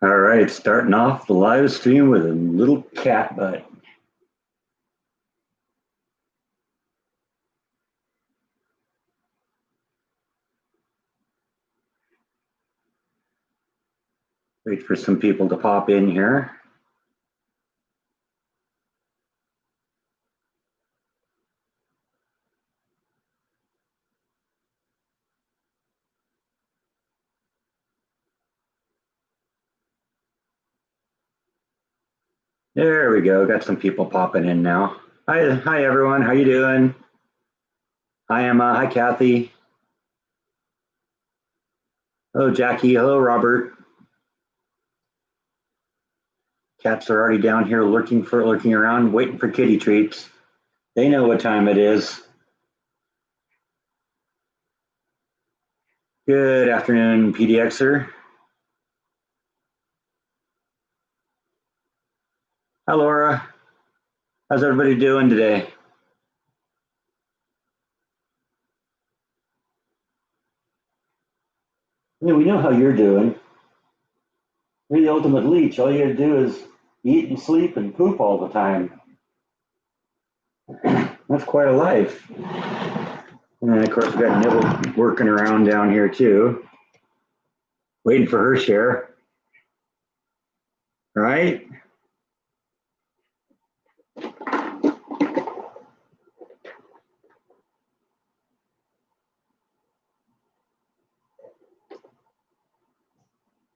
All right, starting off the live stream with a little cat butt. Wait for some people to pop in here. There we go. Got some people popping in now. Hi everyone. How you doing? Hi Emma. Hi Kathy. Hello Jackie. Hello Robert. Cats are already down here lurking around, waiting for kitty treats. They know what time it is. Good afternoon, PDXer. Hi Laura. How's everybody doing today? Yeah, we know how you're doing. You're the ultimate leech. All you gotta do is eat and sleep and poop all the time. That's quite a life. And then, of course, we got Nibble working around down here too, waiting for her share, right?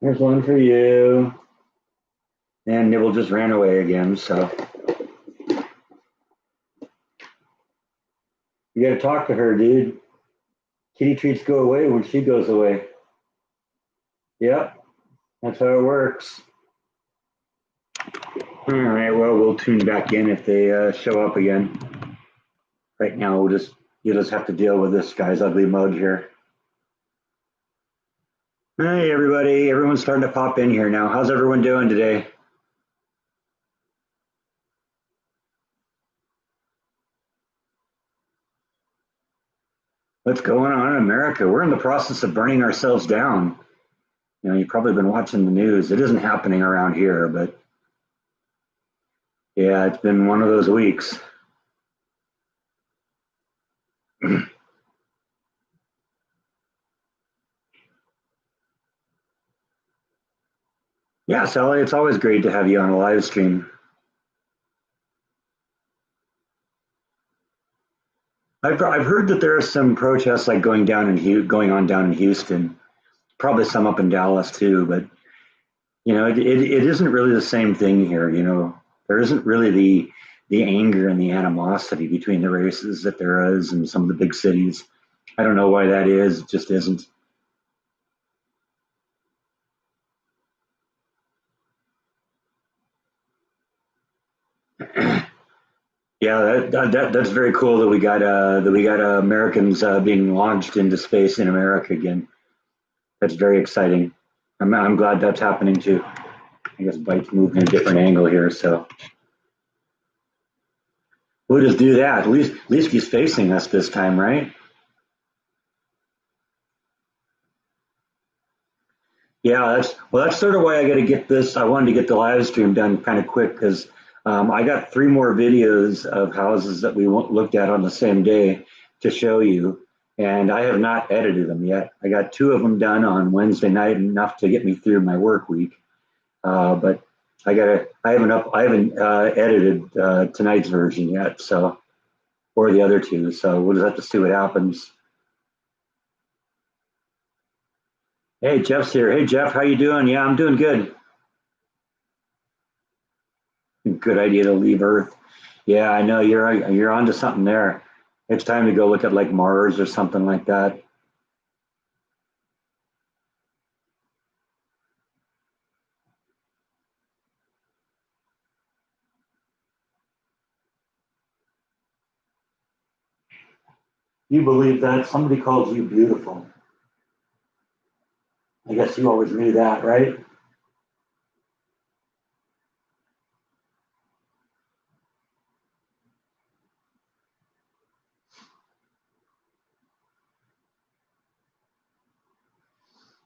There's one for you. And Nibble just ran away again, so you got to talk to her, dude. Kitty treats go away when she goes away. Yep, that's how it works. All right, well, we'll tune back in if they show up again. Right now, you'll just have to deal with this guy's ugly mug here. Hey, everybody. Everyone's starting to pop in here now. How's everyone doing today? What's going on in America? We're in the process of burning ourselves down. You've probably been watching the news. It isn't happening around here, but yeah, it's been one of those weeks. Yeah, Sally, it's always great to have you on a live stream. I've heard that there are some protests like going on down in Houston, probably some up in Dallas too, but it isn't really the same thing here. There isn't really the anger and the animosity between the races that there is in some of the big cities. I don't know why that is. It just isn't. Yeah, that's very cool that we got Americans being launched into space in America again. That's very exciting. I'm glad that's happening too. I guess Byte's moved in a different angle here, so we'll just do that. At least he's facing us this time, right? Yeah, that's sort of why I got to get this. I wanted to get the live stream done kind of quick because I got three more videos of houses that we looked at on the same day to show you, and I have not edited them yet. I got two of them done on Wednesday night, enough to get me through my work week. But I haven't edited tonight's version yet, so or the other two. So we'll just have to see what happens. Hey, Jeff's here. Hey, Jeff, how you doing? Yeah, I'm doing good. Good idea to leave Earth. Yeah, I know you're onto something there. It's time to go look at like Mars or something like that. You believe that somebody calls you beautiful. I guess you always knew that, right?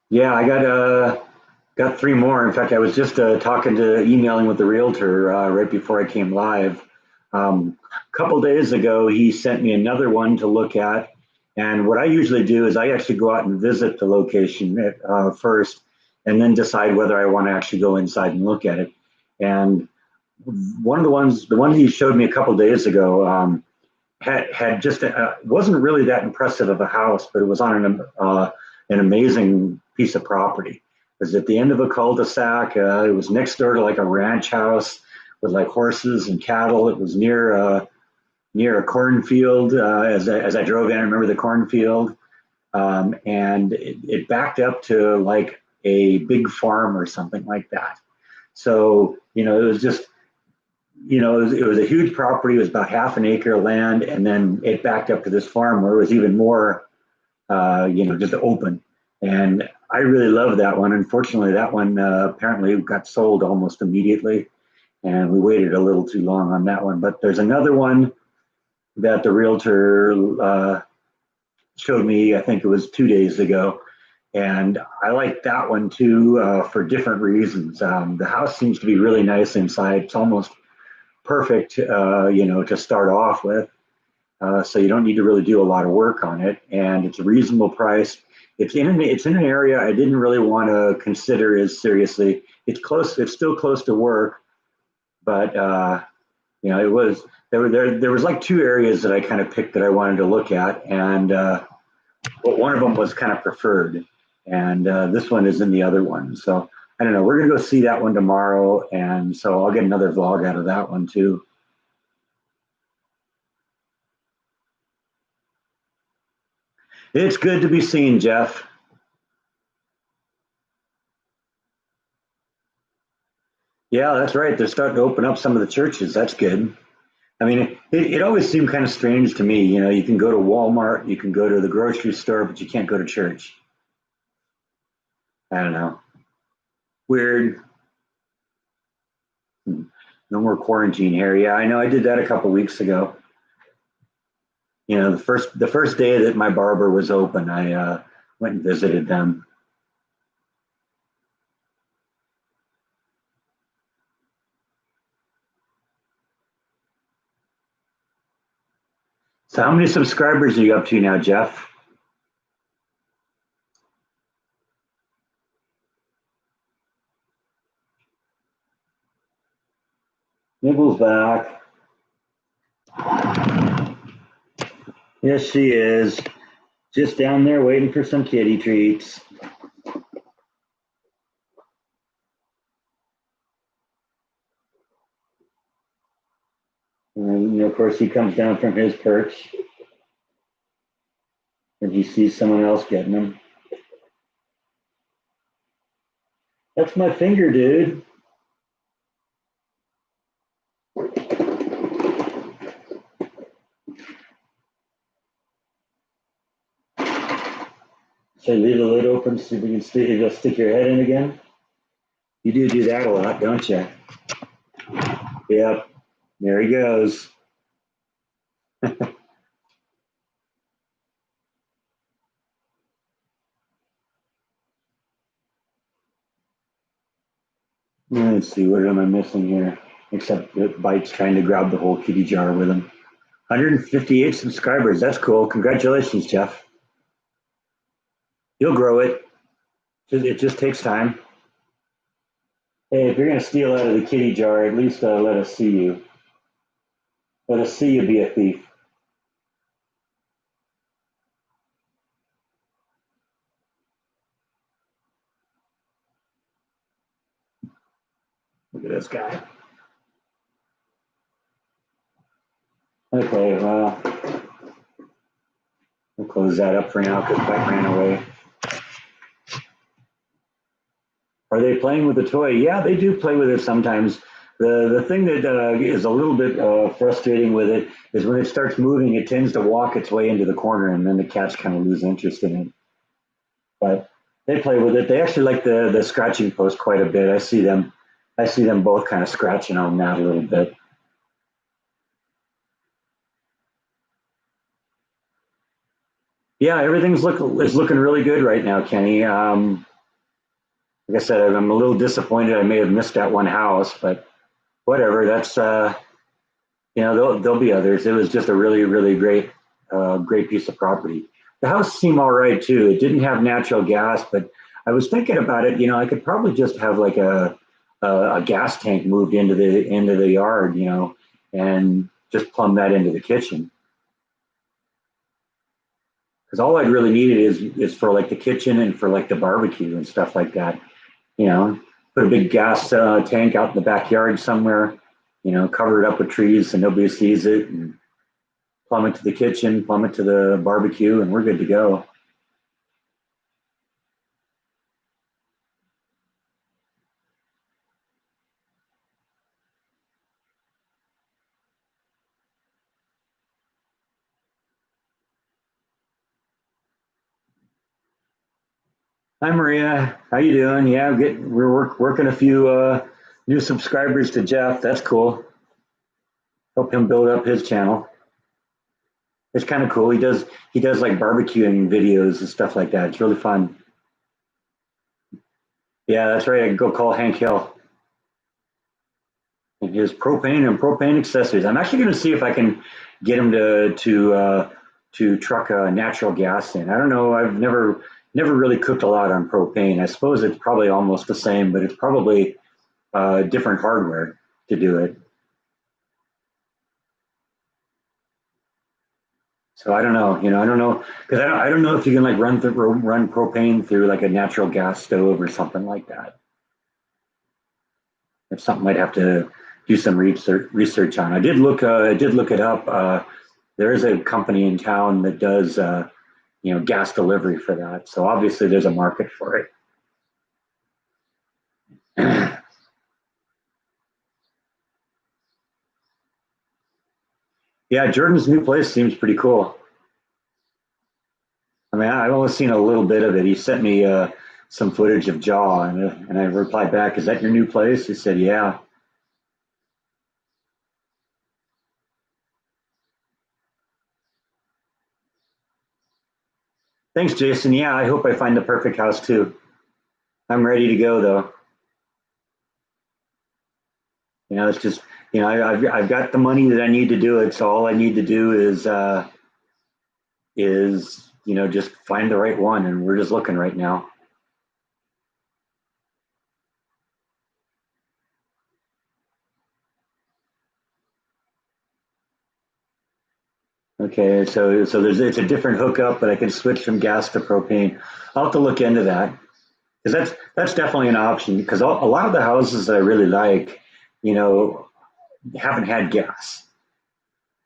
Yeah, Got three more. In fact, I was just emailing with the realtor right before I came live. A couple days ago, he sent me another one to look at. And what I usually do is I actually go out and visit the location first, and then decide whether I want to actually go inside and look at it. And the one he showed me a couple days ago, had just wasn't really that impressive of a house, but it was on an amazing piece of property. It was at the end of a cul-de-sac. It was next door to like a ranch house with like horses and cattle. It was near a cornfield. As I drove in, I remember the cornfield, and it backed up to like a big farm or something like that. So it was just it was a huge property. It was about half an acre of land, and then it backed up to this farm where it was even more, just open. And I really love that one. Unfortunately, that one apparently got sold almost immediately, and we waited a little too long on that one. But there's another one that the realtor showed me. I think it was 2 days ago, and I like that one too for different reasons. The house seems to be really nice inside. It's almost perfect, to start off with. So you don't need to really do a lot of work on it, and it's a reasonable price. It's in an area I didn't really want to consider as seriously. It's close. It's still close to work, but it was there was like two areas that I kind of picked that I wanted to look at, and but one of them was kind of preferred, and this one is in the other one. So I don't know. We're gonna go see that one tomorrow, and so I'll get another vlog out of that one too. It's good to be seen, Jeff. Yeah, that's right. They're starting to open up some of the churches. That's good. I mean, it always seemed kind of strange to me. You can go to Walmart, you can go to the grocery store, but you can't go to church. I don't know. Weird. No more quarantine here. Yeah, I know. I did that a couple weeks ago. The first day that my barber was open, I went and visited them. So, how many subscribers are you up to now, Jeff? Nibble's back. Yes, she is. Just down there waiting for some kitty treats. And of course, he comes down from his perch and he sees someone else getting them. That's my finger, dude. So leave the lid open, see if we can you'll stick your head in again. You do that a lot, don't you? Yep. There he goes. Let's see, what am I missing here? Except that Bite's trying to grab the whole kitty jar with him. 158 subscribers. That's cool. Congratulations, Jeff. You'll grow it. It just takes time. Hey, if you're going to steal out of the kitty jar, at least let us see you. Let us see you be a thief. Look at this guy. Okay, well, we'll close that up for now because Bite ran away. Are they playing with the toy? Yeah, they do play with it sometimes. The thing that is a little bit frustrating with it is when it starts moving, it tends to walk its way into the corner, and then the cats kind of lose interest in it. But they play with it. They actually like the scratching post quite a bit. I see them both kind of scratching on that a little bit. Yeah, everything's is looking really good right now, Kenny. like I said, I'm a little disappointed. I may have missed that one house, but whatever. That's there'll be others. It was just a really, really great piece of property. The house seemed all right too. It didn't have natural gas, but I was thinking about it. I could probably just have like a gas tank moved into the yard, and just plumb that into the kitchen. Because all I'd really needed is for like the kitchen and for like the barbecue and stuff like that. You know, Put a big gas tank out in the backyard somewhere. Cover it up with trees so nobody sees it, and plumb it to the kitchen, plumb it to the barbecue, and we're good to go. Hi Maria, how you doing? Yeah, we're working a few new subscribers to Jeff. That's cool. Help him build up his channel. It's kind of cool. He does like barbecuing videos and stuff like that. It's really fun. Yeah, that's right. I can go call Hank Hill and his propane and propane accessories. I'm actually going to see if I can get him to truck natural gas in. I don't know. I've never really cooked a lot on propane. I suppose it's probably almost the same, but it's probably different hardware to do it. So I don't know. I don't know because I don't know if you can like run propane through like a natural gas stove or something like that. It's something I'd have to do some research on. I did look it up. There is a company in town that does gas delivery for that. So obviously there's a market for it. Yeah, Jordan's new place seems pretty cool. I mean, I've only seen a little bit of it. He sent me some footage of Jaw, and I replied back, "Is that your new place?" He said, "Yeah." Thanks, Jason. Yeah, I hope I find the perfect house too. I'm ready to go though. It's just I've got the money that I need to do it. So all I need to do is just find the right one, and we're just looking right now. Okay, so it's a different hookup, but I can switch from gas to propane. I'll have to look into that because that's definitely an option. Because a lot of the houses that I really like, you know, haven't had gas,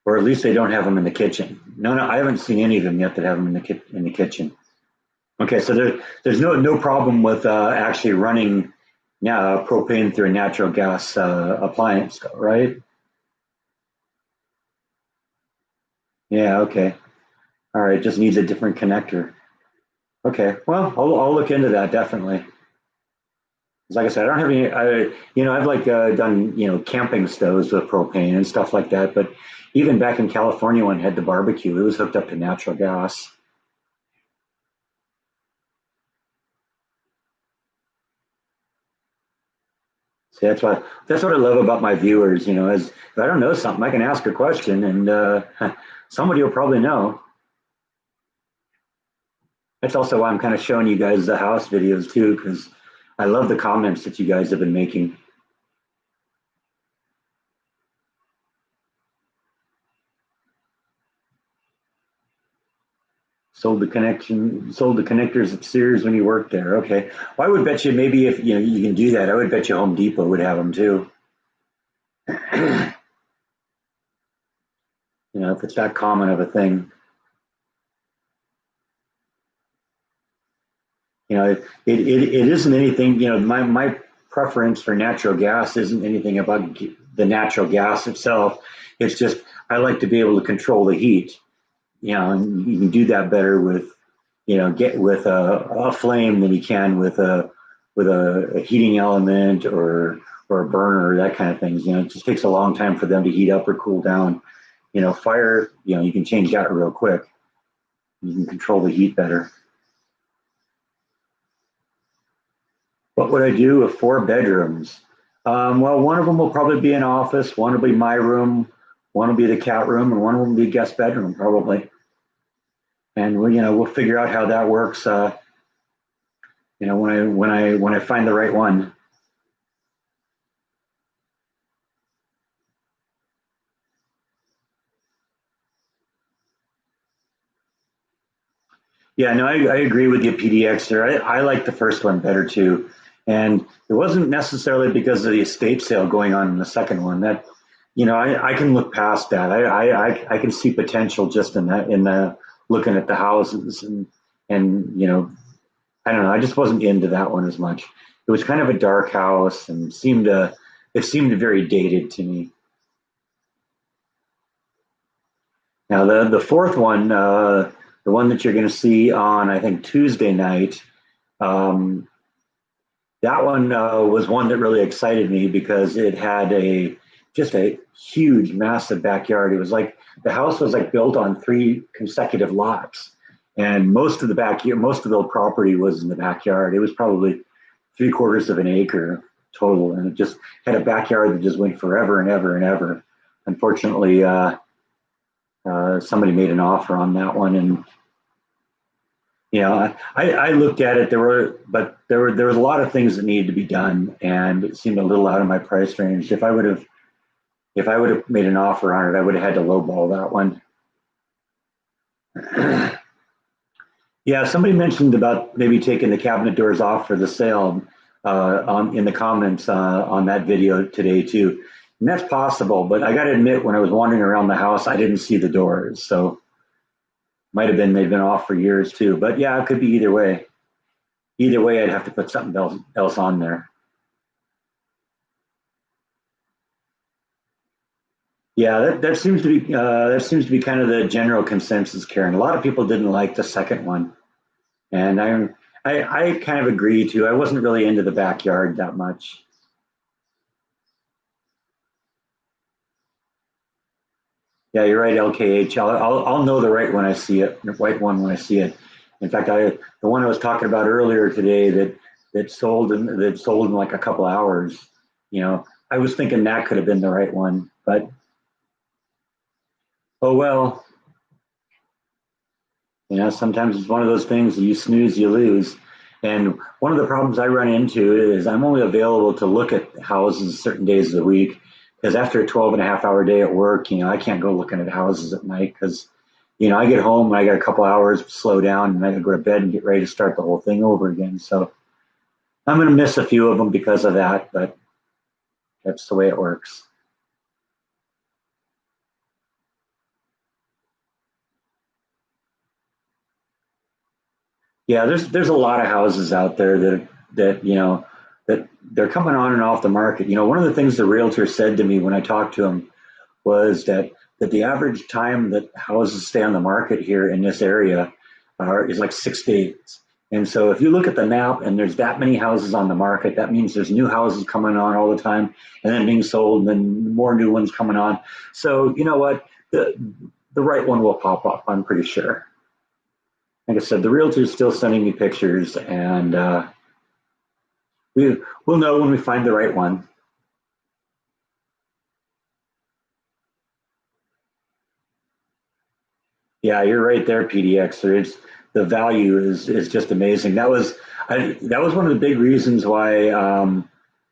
or at least they don't have them in the kitchen. No, I haven't seen any of them yet that have them in the kitchen. Okay, so there's no problem with actually running propane through a natural gas appliance, though, right? Yeah. Okay. All right. Just needs a different connector. Okay. Well, I'll look into that definitely. 'Cause like I said, I don't have any. I've like done camping stoves with propane and stuff like that. But even back in California when I had the barbecue, it was hooked up to natural gas. So that's what I love about my viewers. Is if I don't know something, I can ask a question, and somebody will probably know. That's also why I'm kind of showing you guys the house videos too, because I love the comments that you guys have been making. Sold the connectors at Sears when you worked there. Okay. Well, I would bet you maybe if you can do that, I would bet you Home Depot would have them too. If it's that common of a thing. It isn't anything. My preference for natural gas isn't anything about the natural gas itself. It's just I like to be able to control the heat. And you can do that better with get with a flame than you can with a heating element or a burner or that kind of things. It just takes a long time for them to heat up or cool down. Fire, you can change that real quick. You can control the heat better. What would I do with 4 bedrooms? Well, one of them will probably be an office, one will be my room, one will be the cat room, and one will be guest bedroom probably. And we'll figure out how that works. When I find the right one. Yeah, no, I agree with you, PDX there. I like the first one better too. And it wasn't necessarily because of the estate sale going on in the second one. That, I can look past that. I can see potential just in that, in the looking at the houses and I don't know. I just wasn't into that one as much. It was kind of a dark house and it seemed very dated to me. Now the fourth one, the one that you're going to see on I think Tuesday night, um, that one was one that really excited me because it had a just a huge, massive backyard. It was like the house was like built on 3 consecutive lots, and most of the property was in the backyard. It was probably 3/4 of an acre total, and it just had a backyard that just went forever and ever and ever. Unfortunately, somebody made an offer on that one, and I looked at it. There was a lot of things that needed to be done, and it seemed a little out of my price range. If I would have made an offer on it, I would have had to lowball that one. Yeah, somebody mentioned about maybe taking the cabinet doors off for the sale in the comments on that video today too, and that's possible. But I got to admit, when I was wandering around the house, I didn't see the doors, so might have been they've been off for years too. But yeah, it could be either way. Either way, I'd have to put something else on there. Yeah, that seems to be kind of the general consensus, Karen. A lot of people didn't like the second one, and I kind of agree too. I wasn't really into the backyard that much. Yeah, you're right, LKH. I'll know the right when I see it, the right one when I see it. In fact, the one I was talking about earlier today that sold in like a couple hours. I was thinking that could have been the right one, but oh well. Sometimes it's one of those things you snooze, you lose. And one of the problems I run into is I'm only available to look at houses certain days of the week because after a 12 and a half hour day at work, I can't go looking at houses at night because, I get home and I got a couple hours to slow down and I can go to bed and get ready to start the whole thing over again. So I'm going to miss a few of them because of that, but that's the way it works. Yeah, there's a lot of houses out there that they're coming on and off the market. One of the things the realtor said to me when I talked to him was that the average time that houses stay on the market here in this area is like 6 days. And so if you look at the map and there's that many houses on the market, that means there's new houses coming on all the time and then being sold and then more new ones coming on. So you know what? The right one will pop up, I'm pretty sure. Like I said, the realtor is still sending me pictures, and we'll know when we find the right one. Yeah, you're right there, PDX. The value is just amazing. That was one of the big reasons why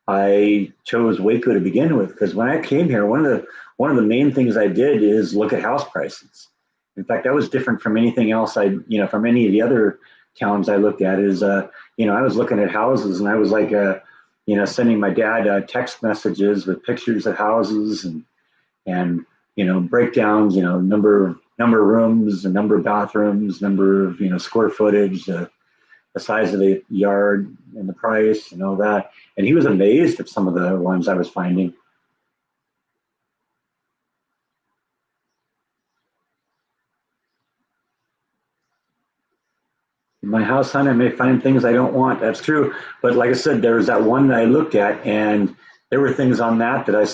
I chose Waco to begin with. Because when I came here, one of the main things I did is look at house prices. In fact, that was different from anything else from any of the other towns I looked at. I was looking at houses and I was like, sending my dad text messages with pictures of houses and breakdowns, number of rooms, the number of bathrooms, number of square footage, the size of the yard, and the price, and all that. And he was amazed at some of the ones I was finding. In my house hunt, I may find things I don't want. That's true. But like I said, there was that one that I looked at, and there were things on that I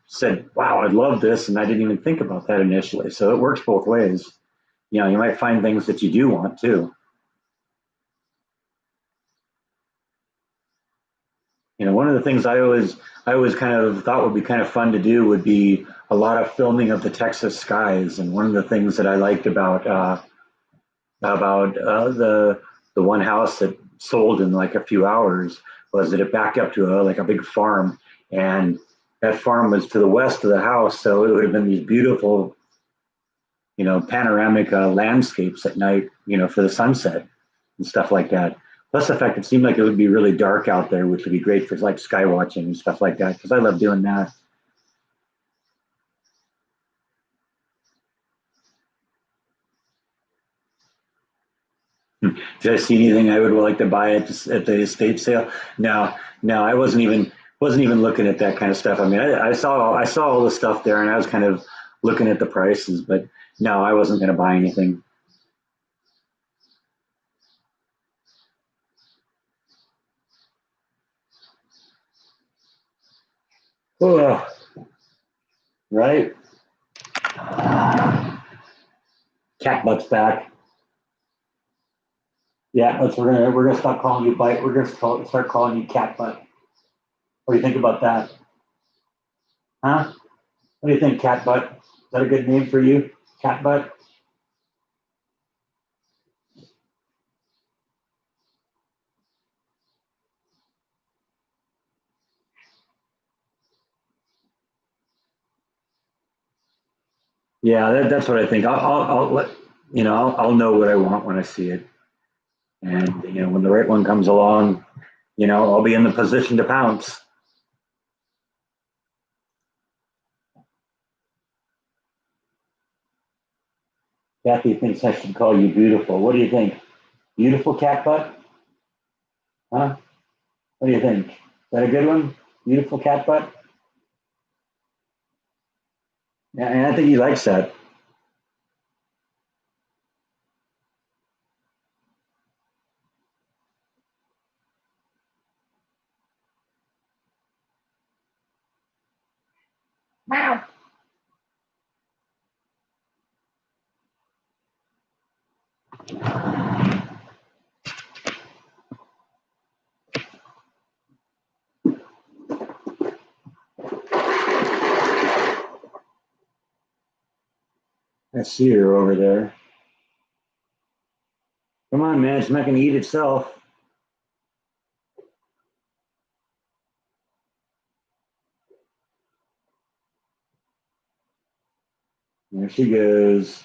said, wow, I love this. And I didn't even think about that initially. So it works both ways. You might find things that you do want too. You know, one of the things I always kind of thought would be kind of fun to do would be a lot of filming of the Texas skies. And one of the things that I liked about the one house that sold in like a few hours was that it backed up to like a big farm, and that farm was to the west of the house, so it would have been these beautiful, panoramic landscapes at night, for the sunset and stuff like that. Plus the fact it seemed like it would be really dark out there, which would be great for like sky watching and stuff like that, because I love doing that. Did I see anything I would like to buy at the estate sale? No, no, I wasn't even looking at that kind of stuff. I mean, I saw all the stuff there, and I was kind of looking at the prices, but no, I wasn't going to buy anything. Oh, right. Cat butt's back. Yeah, we're gonna stop calling you bite. We're gonna start calling you cat butt. What do you think about that? Huh? What do you think, cat butt? Is that a good name for you, cat butt? Yeah, that's what I think. I'll let I'll know what I want when I see it, and when the right one comes along, I'll be in the position to pounce. Kathy thinks I should call you beautiful. What do you think? Beautiful cat butt? Huh? What do you think? Is that a good one? Beautiful cat butt? Yeah, and I think he likes that. I see her over there. Come on, man. It's not going to eat itself. There she goes.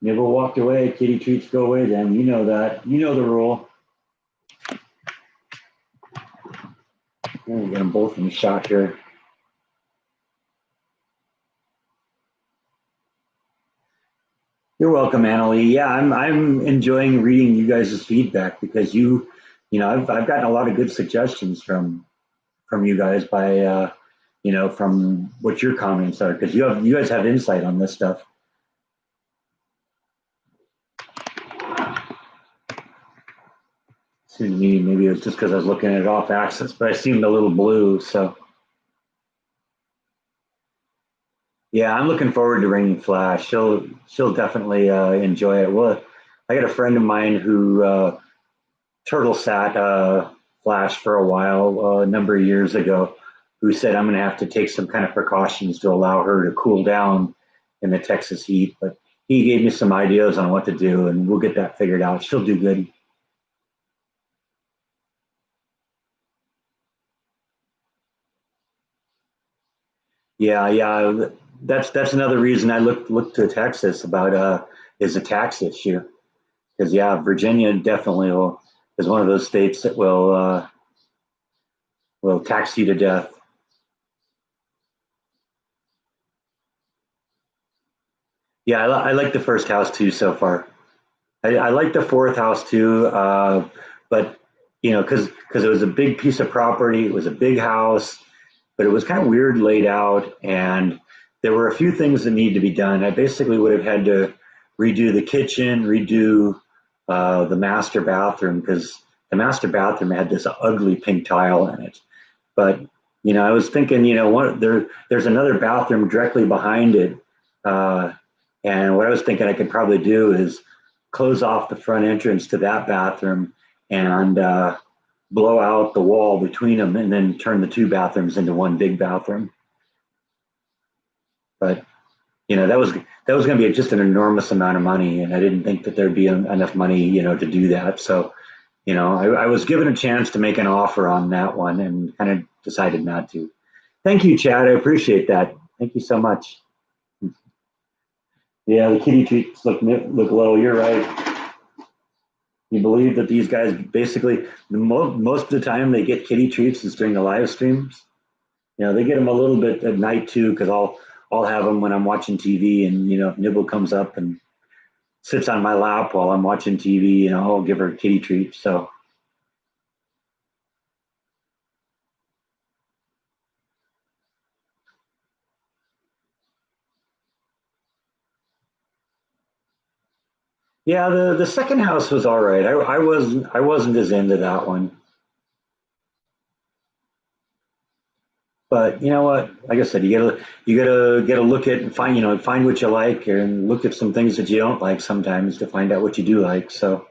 Never walked away. Kitty treats go away then. You know that. You know the rule. We're get them both in the shot here. You're welcome, Annalie. Yeah, I'm enjoying reading you guys' feedback because I've gotten a lot of good suggestions from you guys by from what your comments are, because you guys have insight on this stuff. Seemed to me maybe it was just because I was looking at it off axis, but I seemed a little blue. So yeah, I'm looking forward to Raining Flash. She'll definitely enjoy it. Well, I got a friend of mine who turtle sat Flash for a while, a number of years ago, who said I'm going to have to take some kind of precautions to allow her to cool down in the Texas heat. But he gave me some ideas on what to do, and we'll get that figured out. She'll do good. Yeah, yeah. That's another reason I look to Texas about is a tax issue, because yeah, Virginia definitely is one of those states that will tax you to death. Yeah, I like the first house too so far. I like the fourth house too, but because it was a big piece of property, it was a big house, but it was kind of weird laid out, and there were a few things that need to be done. I basically would have had to redo the kitchen, redo the master bathroom, because the master bathroom had this ugly pink tile in it. But I was thinking, there's another bathroom directly behind it, and what I was thinking I could probably do is close off the front entrance to that bathroom and blow out the wall between them and then turn the two bathrooms into one big bathroom. But that was going to be just an enormous amount of money, and I didn't think that there'd be enough money, to do that. So, I was given a chance to make an offer on that one, and kind of decided not to. Thank you, Chad. I appreciate that. Thank you so much. Yeah, the kitty treats look low. You're right. You believe that these guys basically most of the time they get kitty treats is during the live streams. They get them a little bit at night too, because I'll have them when I'm watching TV, and if Nibble comes up and sits on my lap while I'm watching TV, I'll give her a kitty treat. So yeah, the second house was all right. I wasn't as into that one, but you know what? Like I said, you gotta get a look at and find what you like, and look at some things that you don't like sometimes to find out what you do like. So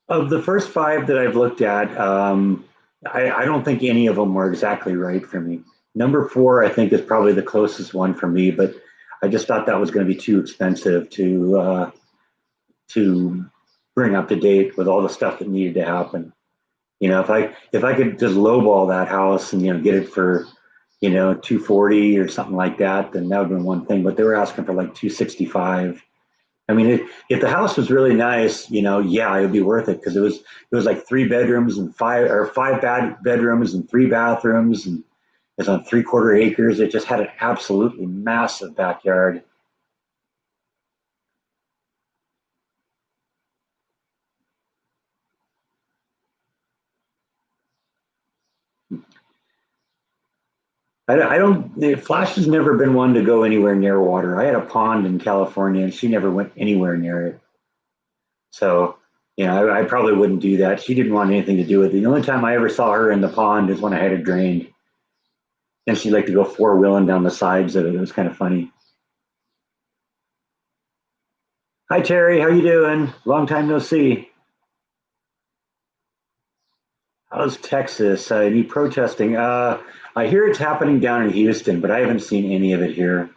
of the first five that I've looked at, I don't think any of them were exactly right for me. Number four, I think, is probably the closest one for me, but I just thought that was going to be too expensive to bring up to date with all the stuff that needed to happen. If I could just lowball that house and get it for 240 or something like that, then that would have been one thing. But they were asking for like 265. I mean, if the house was really nice, yeah, it would be worth it, because it was like three bedrooms and five bedrooms and three bathrooms, and it's on 3/4 acres. It just had an absolutely massive backyard. I don't. Flash has never been one to go anywhere near water. I had a pond in California, and she never went anywhere near it. So, I probably wouldn't do that. She didn't want anything to do with it. The only time I ever saw her in the pond is when I had it drained, and she liked to go four wheeling down the sides of it. It was kind of funny. Hi Terry, how you doing? Long time no see. How's Texas? Any protesting? I hear it's happening down in Houston, but I haven't seen any of it here.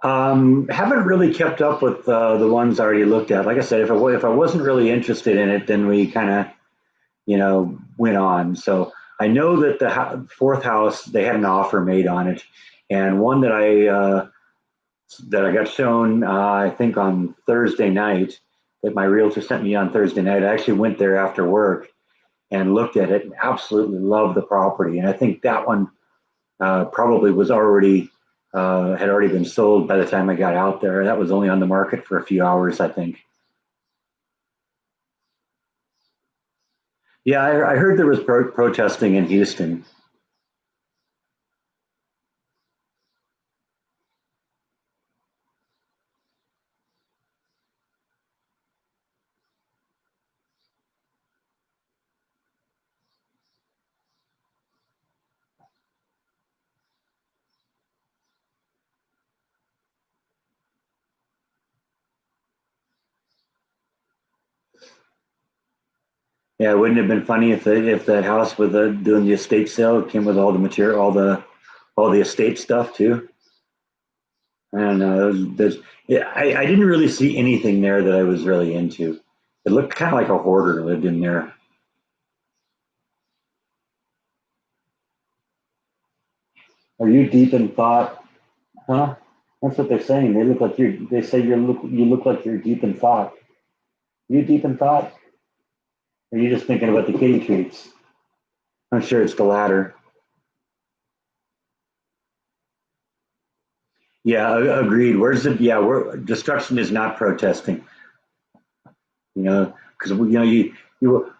Haven't really kept up with the ones I already looked at. Like I said, if I wasn't really interested in it, then we kind of went on. So I know that the fourth house, they had an offer made on it, and one that I got shown, I think on Thursday night, that my realtor sent me on Thursday night. I actually went there after work and looked at it and absolutely loved the property. And I think that one probably was already had already been sold by the time I got out there. That was only on the market for a few hours, I think. Yeah, I heard there was protesting in Houston. Yeah, wouldn't it have been funny if that house with doing the estate sale came with all the material, all the estate stuff too? I don't know. Yeah, I didn't really see anything there that I was really into. It looked kind of like a hoarder lived in there. Are you deep in thought? Huh? That's what they're saying. They look like you're. They say you look like you're deep in thought. You deep in thought? Or are you just thinking about the kitty treats? I'm sure it's the latter. Yeah, agreed. Where's the yeah? Where destruction is not protesting. Because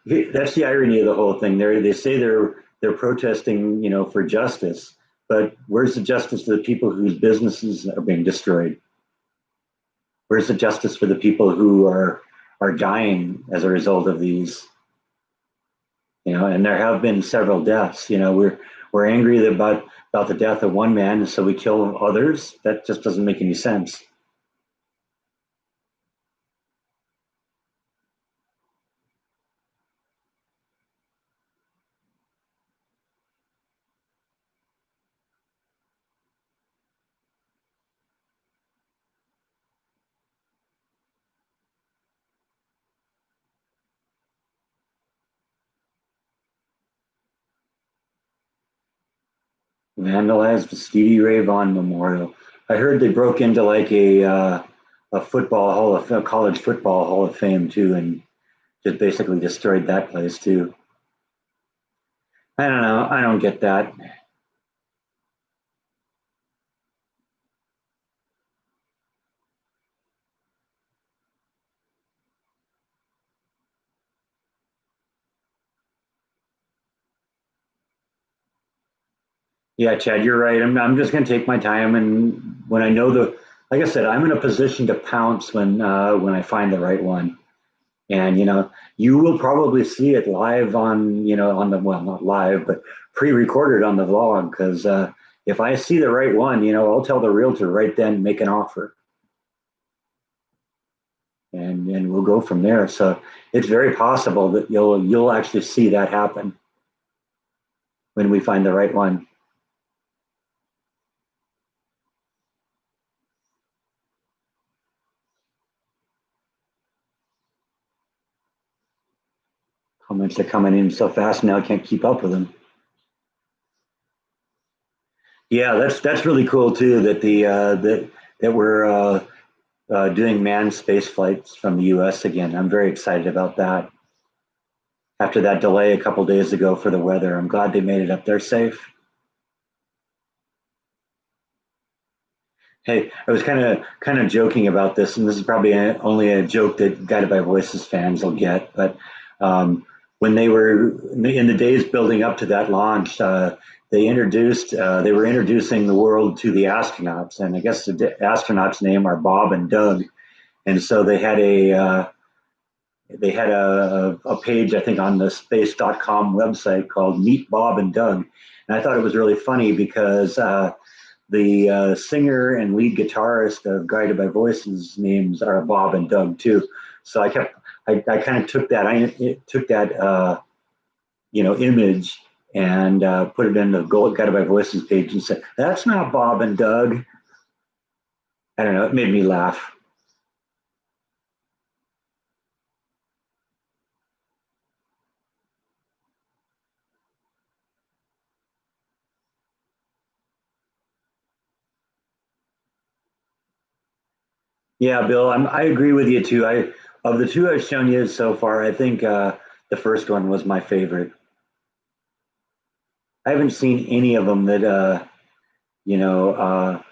that's the irony of the whole thing. They say they're protesting, for justice, but where's the justice for the people whose businesses are being destroyed? Where's the justice for the people who are dying as a result of these? And there have been several deaths. We're angry about the death of one man, and so we kill others. That just doesn't make any sense. Vandalized the Stevie Ray Vaughan Memorial. I heard they broke into like a college football hall of fame too, and just basically destroyed that place too. I don't know. I don't get that. Yeah, Chad, you're right. I'm just going to take my time, and when I know like I said, I'm in a position to pounce when I find the right one. And you will probably see it live on the well, not live, but pre-recorded on the vlog. Because if I see the right one, I'll tell the realtor right then, make an offer, and we'll go from there. So it's very possible that you'll actually see that happen when we find the right one. Comments are coming in so fast now, I can't keep up with them. Yeah, that's really cool too. That we're doing manned space flights from the U.S. again. I'm very excited about that. After that delay a couple days ago for the weather, I'm glad they made it up there safe. Hey, I was kind of joking about this, and this is probably only a joke that Guided by Voices fans will get. But when they were in the days building up to that launch, they were introducing the world to the astronauts, and I guess the astronauts' name are Bob and Doug, and so they had a page, I think, on the space.com website called Meet Bob and Doug. And I thought it was really funny because the singer and lead guitarist of Guided by Voices names are Bob and Doug too. So I kind of took that image and put it in the Guided by Voices page and said, "That's not Bob and Doug." I don't know. It made me laugh. Yeah, Bill, I agree with you too. I Of the two I've shown you so far, I think the first one was my favorite. I haven't seen any of them you know, uh,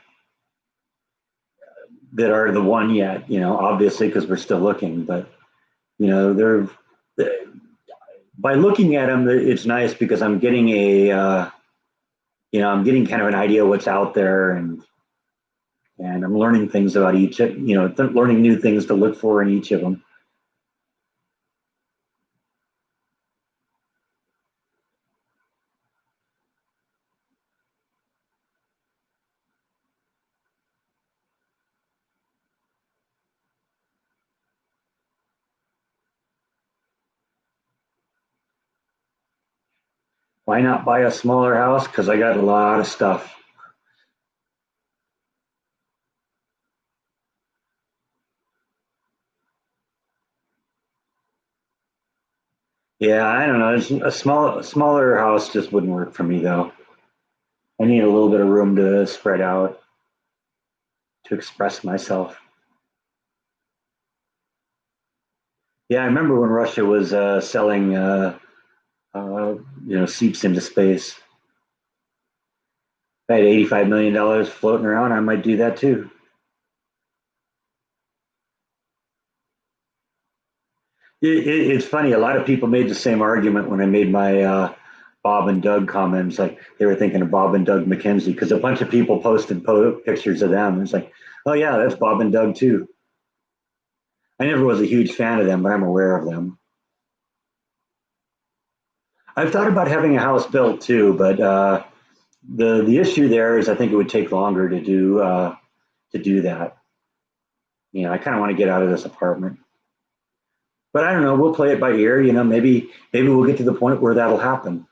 that are the one yet. Obviously because we're still looking, but they're by looking at them, it's nice because I'm getting kind of an idea what's out there, and I'm learning things about learning new things to look for in each of them. Why not buy a smaller house? Because I got a lot of stuff. Yeah, I don't know. It's a smaller house just wouldn't work for me though. I need a little bit of room to spread out, to express myself. Yeah, I remember when Russia was selling, uh, seeps into space. If I had $85 million floating around, I might do that too. It's funny. A lot of people made the same argument when I made my Bob and Doug comments. Like they were thinking of Bob and Doug McKenzie because a bunch of people posted pictures of them. It's like, oh yeah, that's Bob and Doug too. I never was a huge fan of them, but I'm aware of them. I've thought about having a house built too, but the issue there is I think it would take longer to do that. You know, I kind of want to get out of this apartment, but I don't know. We'll play it by ear. You know, maybe we'll get to the point where that'll happen.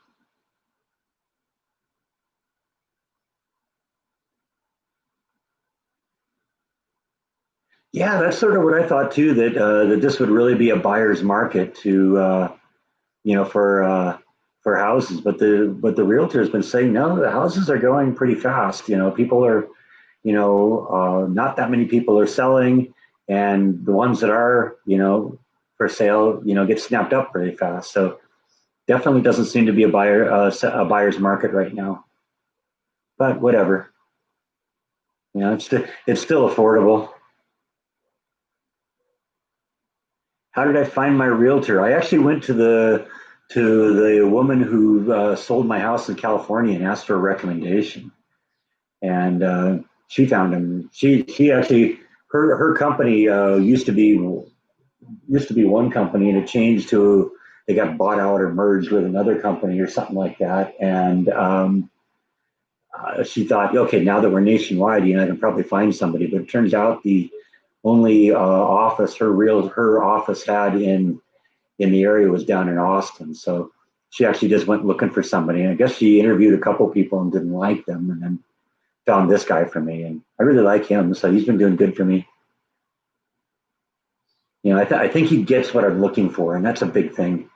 Yeah, that's sort of what I thought too. That this would really be a buyer's market to you know for houses, but the realtor has been saying no. The houses are going pretty fast. You know, people are not that many people are selling, and the ones that are for sale get snapped up pretty fast. So definitely doesn't seem to be a buyer's market right now. But whatever, it's still affordable. How did I find my realtor? I actually went to the woman who sold my house in California and asked for a recommendation, and she found him. She actually her company used to be one company, and it changed to they got bought out or merged with another company or something like that. And she thought, okay, now that we're nationwide, I can probably find somebody. But it turns out the only office her office had in the area was down in Austin. So she actually just went looking for somebody, and I guess she interviewed a couple people and didn't like them, and then found this guy for me, and I really like him. So he's been doing good for me. I think he gets what I'm looking for, and that's a big thing.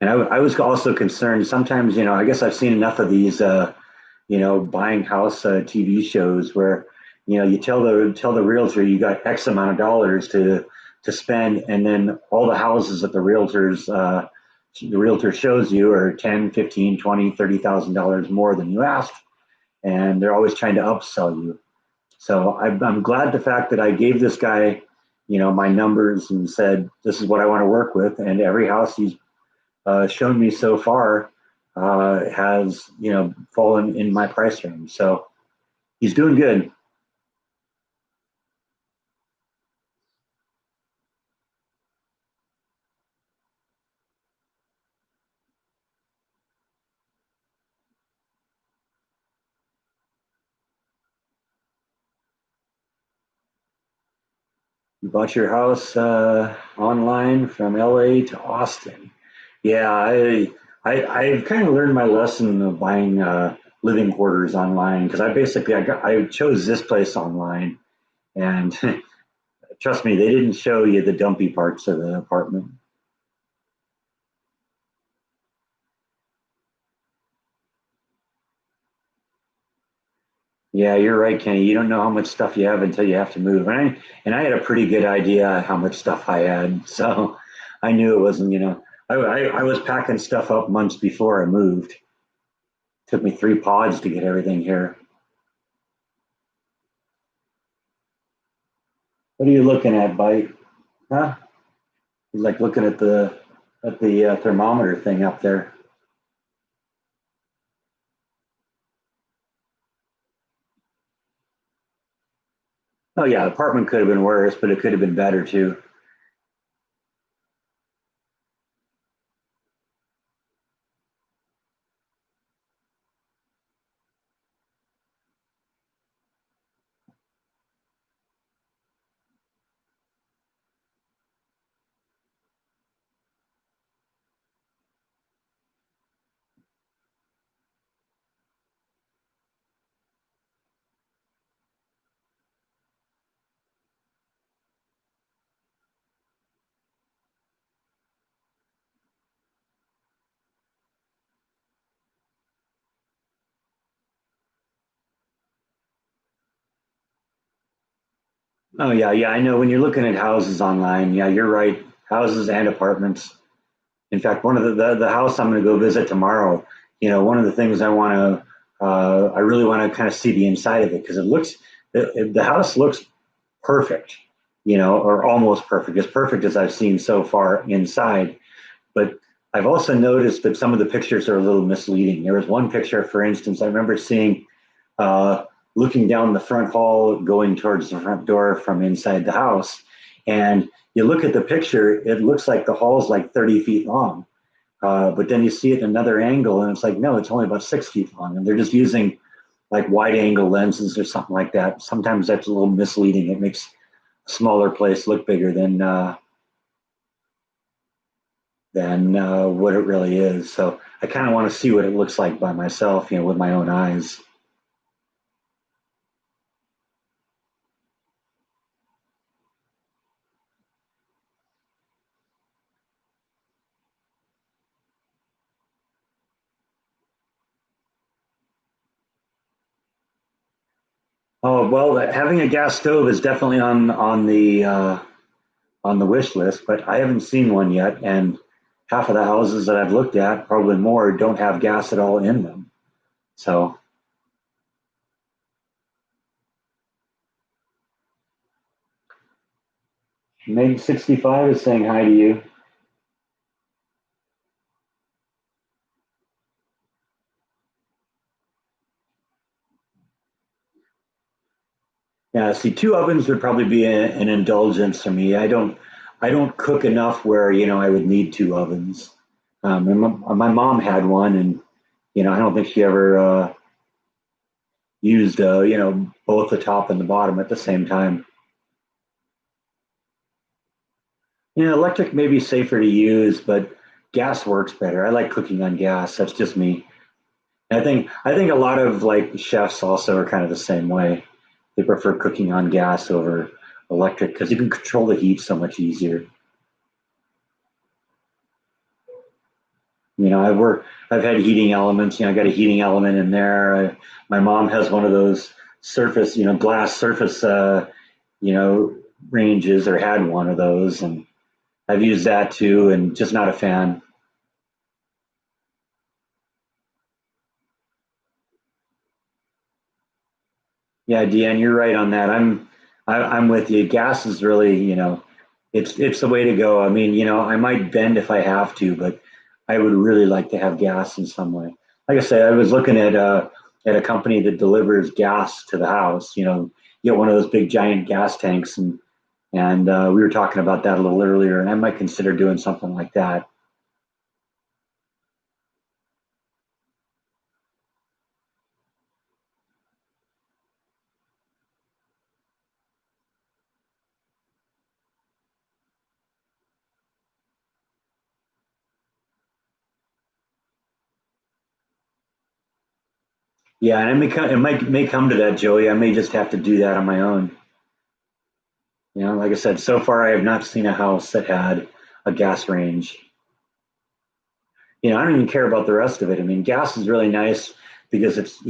And I was also concerned sometimes. I guess I've seen enough of these, buying house TV shows where, you tell the realtor you got X amount of dollars to spend, and then all the houses that the realtor shows you are 10, 15, 20, $30,000 more than you asked, and they're always trying to upsell you. So I'm glad the fact that I gave this guy, my numbers and said, this is what I want to work with. And every house he's shown me so far has, fallen in my price range. So he's doing good. You bought your house online from LA to Austin. Yeah, I've kind of learned my lesson of buying living quarters online because I chose this place online, and trust me, they didn't show you the dumpy parts of the apartment. Yeah, you're right, Kenny. You don't know how much stuff you have until you have to move. And I had a pretty good idea how much stuff I had, so I knew it wasn't. I was packing stuff up months before I moved. Took me 3 pods to get everything here. What are you looking at, Bite? Huh? He's like looking at the thermometer thing up there. Oh yeah, the apartment could have been worse, but it could have been better too. Oh yeah, yeah, I know. When you're looking at houses online, yeah, you're right. Houses and apartments. In fact, one of the house I'm going to go visit tomorrow. One of the things I really want to kind of see the inside of it because the house looks perfect, or almost perfect, as perfect as I've seen so far inside. But I've also noticed that some of the pictures are a little misleading. There was one picture, for instance, I remember seeing uh, looking down the front hall, going towards the front door from inside the house. And you look at the picture, it looks like the hall is like 30 feet long. But then you see it in another angle, and it's like, no, it's only about 6 feet long, and they're just using like wide angle lenses or something like that. Sometimes that's a little misleading. It makes a smaller place look bigger than what it really is. So I kind of want to see what it looks like by myself, with my own eyes. Oh well, having a gas stove is definitely on the wish list, but I haven't seen one yet. And half of the houses that I've looked at, probably more, don't have gas at all in them. So Meg 65 is saying hi to you. Yeah, see, two ovens would probably be an indulgence for me. I don't cook enough where I would need two ovens. And my mom had one, and I don't think she ever used both the top and the bottom at the same time. Electric may be safer to use, but gas works better. I like cooking on gas. That's just me. I think a lot of like chefs also are kind of the same way. They prefer cooking on gas over electric because you can control the heat so much easier. I've had heating elements. I got a heating element in there. My mom has one of those surface, glass surface, you know, ranges, or had one of those, and I've used that too, and just not a fan. Yeah, Deanne, you're right on that. I'm with you. Gas is really, it's the way to go. I mean, I might bend if I have to, but I would really like to have gas in some way. Like I said, I was looking at a company that delivers gas to the house. You get one of those big giant gas tanks, and we were talking about that a little earlier, and I might consider doing something like that. Yeah, and it may come to that, Joey. I may just have to do that on my own. Like I said, so far I have not seen a house that had a gas range. I don't even care about the rest of it. I mean, gas is really nice because it's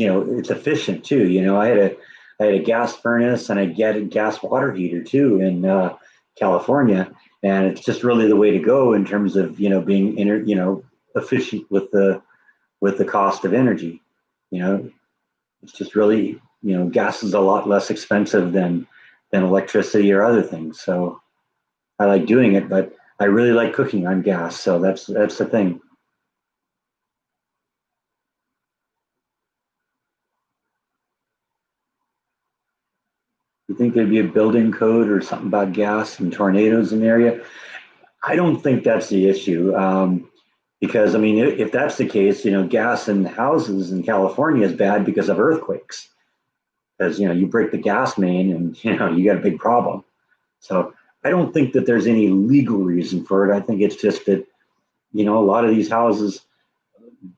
efficient too. I had a gas furnace, and I get a gas water heater too in California, and it's just really the way to go in terms of being efficient with the cost of energy. You know, it's just really gas is a lot less expensive than electricity or other things. So I like doing it, but I really like cooking on gas. So that's the thing. You think there'd be a building code or something about gas and tornadoes in the area? I don't think that's the issue. Because I mean, if that's the case, gas in houses in California is bad because of earthquakes. Because you break the gas main, and you got a big problem. So I don't think that there's any legal reason for it. I think it's just that a lot of these houses,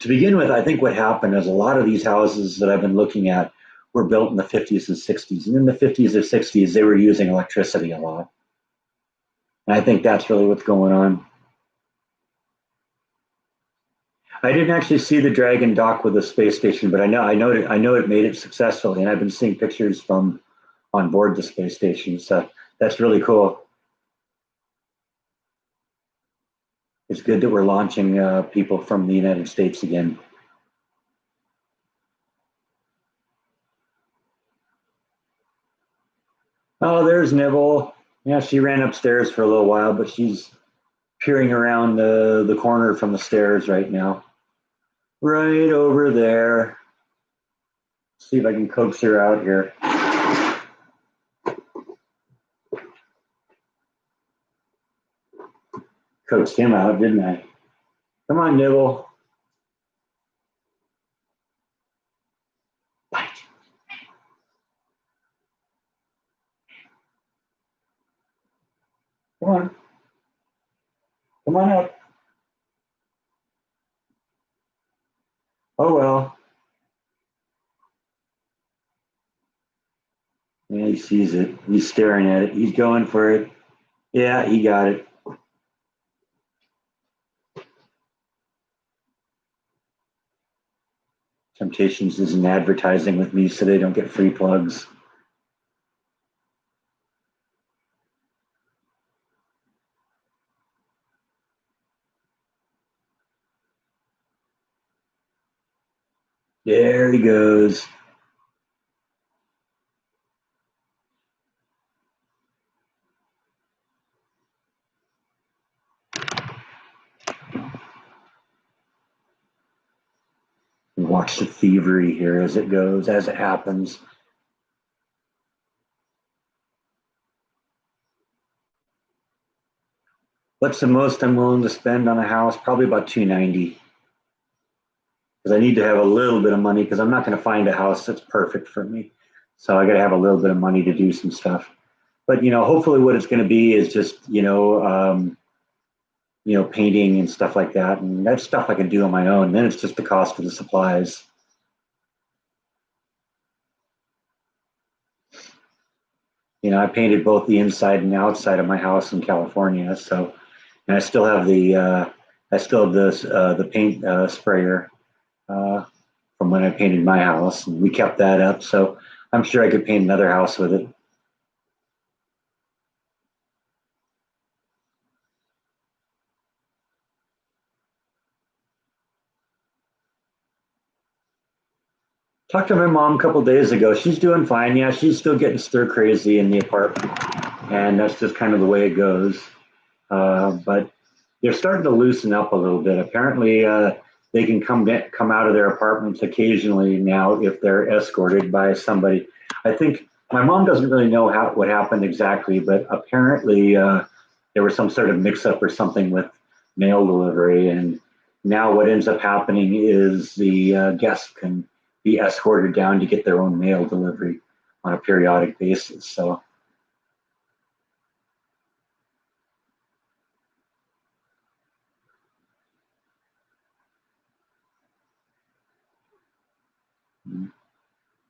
to begin with, I think what happened is a lot of these houses that I've been looking at were built in the 50s and 60s, and in the 50s or 60s they were using electricity a lot. And I think that's really what's going on. I didn't actually see the Dragon dock with the space station, but I know it made it successfully, and I've been seeing pictures from on board the space station. So that's really cool. It's good that we're launching people from the United States again. Oh, there's Nibble. Yeah, she ran upstairs for a little while, but she's peering around the corner from the stairs right now. Right over there. See if I can coax her out here. Coaxed him out, didn't I? Come on, Nibble. Bite. Come on. Come on up. Oh, well. Yeah, he sees it. He's staring at it. He's going for it. Yeah, he got it. Temptations isn't advertising with me, so they don't get free plugs. There he goes. Watch the thievery here as it goes, as it happens. What's the most I'm willing to spend on a house? Probably about 290. Because I need to have a little bit of money because I'm not going to find a house that's perfect for me. So I got to have a little bit of money to do some stuff. But hopefully, what it's going to be is just painting and stuff like that, and that's stuff I can do on my own. Then it's just the cost of the supplies. I painted both the inside and the outside of my house in California. So, and I still have the paint sprayer from when I painted my house, and we kept that up. So I'm sure I could paint another house with it. Talked to my mom a couple days ago. She's doing fine. Yeah, she's still getting stir crazy in the apartment, and that's just kind of the way it goes. But they're starting to loosen up a little bit. Apparently, they can come out of their apartments occasionally now if they're escorted by somebody. I think my mom doesn't really know what happened exactly, but apparently there was some sort of mix-up or something with mail delivery, and now what ends up happening is the guests can be escorted down to get their own mail delivery on a periodic basis. So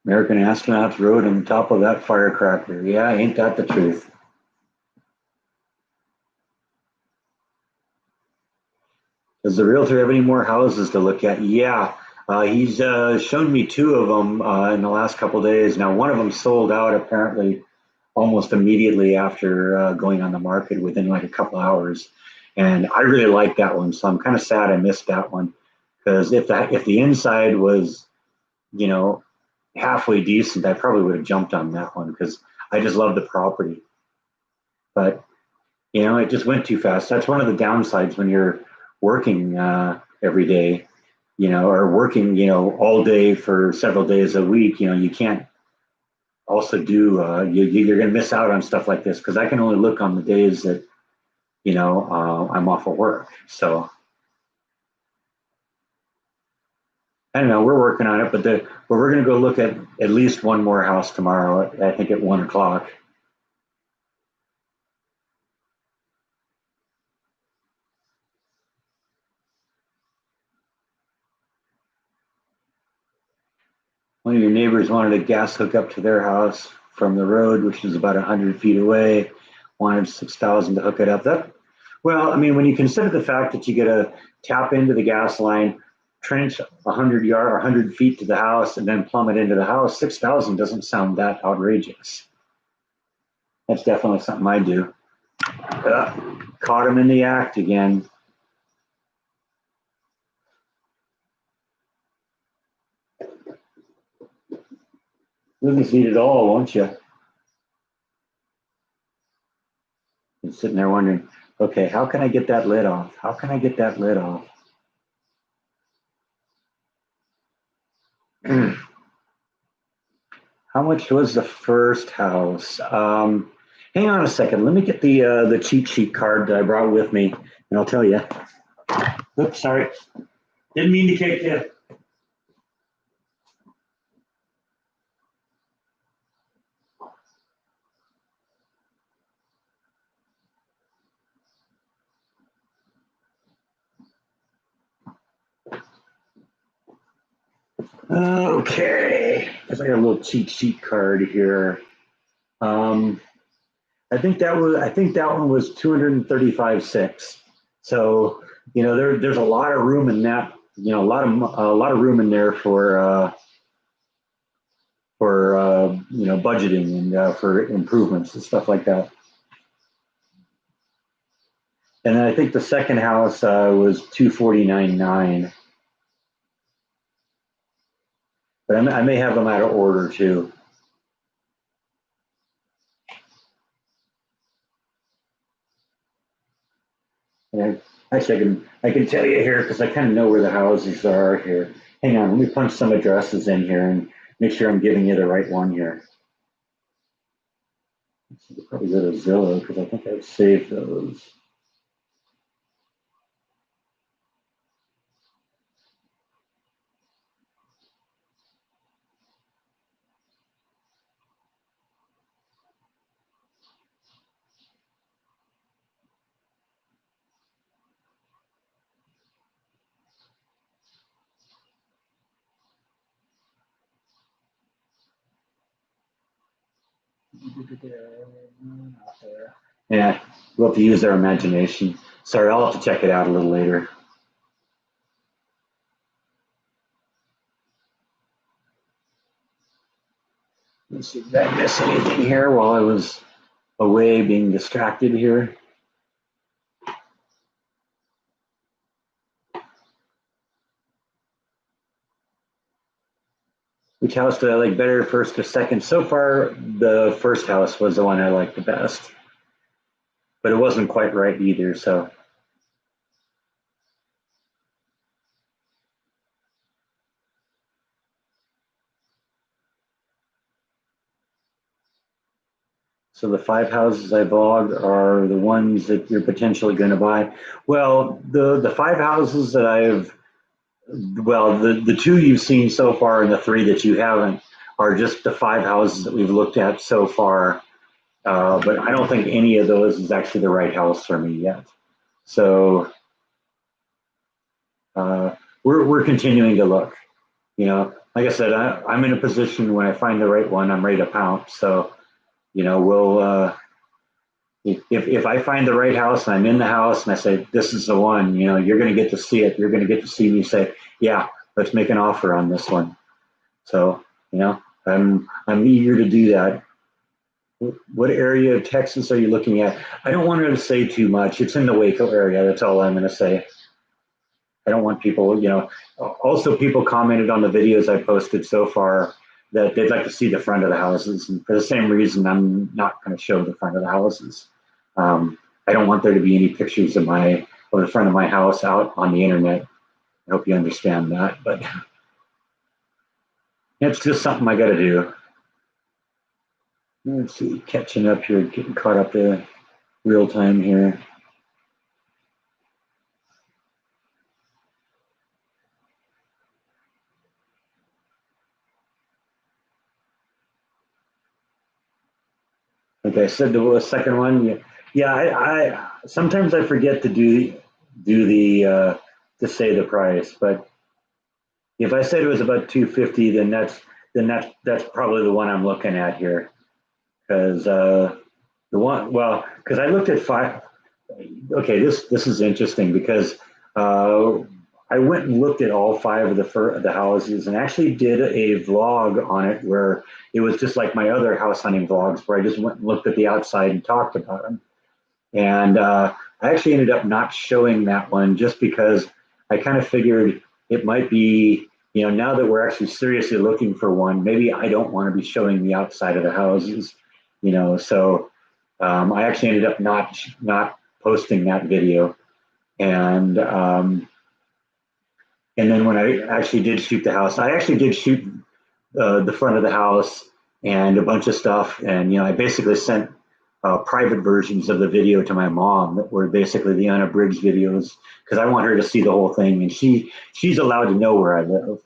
American Astronauts Road on top of that firecracker. Yeah, ain't that the truth? Does the realtor have any more houses to look at? Yeah, he's shown me two of them in the last couple of days. Now, one of them sold out apparently almost immediately after going on the market within like a couple hours, and I really like that one. So I'm kind of sad I missed that one because if the inside was you know halfway decent, I probably would have jumped on that one because I just love the property. But it just went too fast. That's one of the downsides when you're working every day, or working, all day for several days a week. You can't also do. You're going to miss out on stuff like this because I can only look on the days that I'm off of work. So I don't know. We're working on it, but we're going to go look at least one more house tomorrow. I think at 1 o'clock. One of your neighbors wanted a gas hookup to their house from the road, which is about 100 feet away. Wanted 6,000 to hook it up. Well, I mean, when you consider the fact that you got to tap into the gas line, trench 100 or 100 feet to the house, and then plumb it into the house, 6,000 doesn't sound that outrageous. That's definitely something I do. Caught him in the act again. You'll just eat it all, won't you? And sitting there wondering, okay, how can I get that lid off? How can I get that lid off? How much was the first house? Hang on a second. Let me get the cheat sheet card that I brought with me, and I'll tell you. Oops, sorry. Didn't mean to kick you. Okay, I got a little cheat sheet card here. Um, I think that one was 235.6. So there's a lot of room in that. A lot of room in there for budgeting and for improvements and stuff like that. And then I think the second house was 249.9, but I may have them out of order too. And actually, I can tell you here because I kind of know where the houses are here. Hang on, let me punch some addresses in here and make sure I'm giving you the right one here. I'll probably go to Zillow because I think I've saved those. Yeah, we'll have to use our imagination. Sorry, I'll have to check it out a little later. Let's see, did I miss anything here while I was away being distracted here? Which house did I like better, first or second? So far, the first house was the one I liked the best, but it wasn't quite right either. So the five houses I bought are the ones that you're potentially going to buy. Well, the five houses that the two you've seen so far and the three that you haven't are just the five houses that we've looked at so far. But I don't think any of those is actually the right house for me yet. So uh, we're continuing to look. Like I said, I'm in a position when I find the right one, I'm ready to pounce. So we'll if I find the right house and I'm in the house and I say this is the one, you're going to get to see it. You're going to get to see me say, yeah, let's make an offer on this one. So I'm eager to do that. What area of Texas are you looking at? I don't want to say too much. It's in the Waco area. That's all I'm going to say. I don't want people, also people commented on the videos I posted so far that they'd like to see the front of the houses. And for the same reason, I'm not going to show the front of the houses. I don't want there to be any pictures of the front of my house out on the internet. I hope you understand that, but it's just something I got to do. Let's see, catching up here, getting caught up to real time here. Like I said, the second one, yeah. I sometimes I forget to do the to say the price, but if I said it was about 250, then that's probably the one I'm looking at here because because I looked at five. Okay, this is interesting because uh, I went and looked at all five of the houses and actually did a vlog on it where it was just like my other house hunting vlogs where I just went and looked at the outside and talked about them. And I actually ended up not showing that one just because I kind of figured it might be, now that we're actually seriously looking for one, maybe I don't want to be showing the outside of the houses, so I actually ended up not posting that video. And then when I actually did shoot the house, I actually did shoot the front of the house and a bunch of stuff. And I basically sent private versions of the video to my mom that were basically the unabridged videos because I want her to see the whole thing, and she's allowed to know where I live.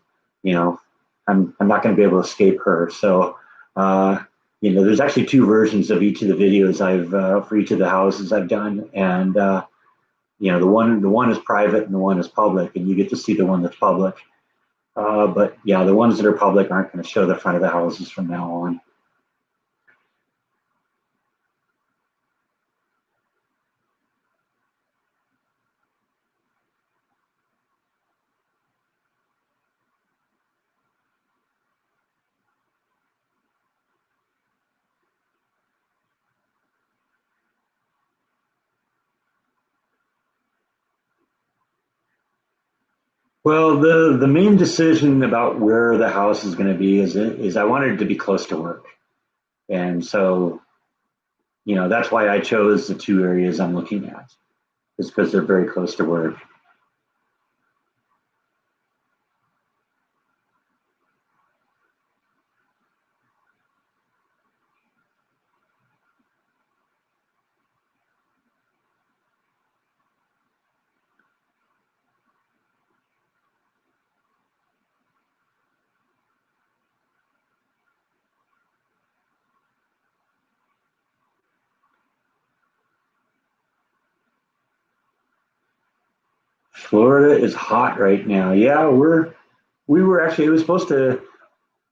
You know, I'm not going to be able to escape her. So, there's actually two versions of each of the videos I've for each of the houses I've done, and the one is private and the one is public, and you get to see the one that's public. But yeah, the ones that are public aren't going to show the front of the houses from now on. Well, the main decision about where the house is going to be is I wanted it to be close to work, and so that's why I chose the two areas I'm looking at, is because they're very close to work. Florida is hot right now. Yeah, we were actually, it was supposed to,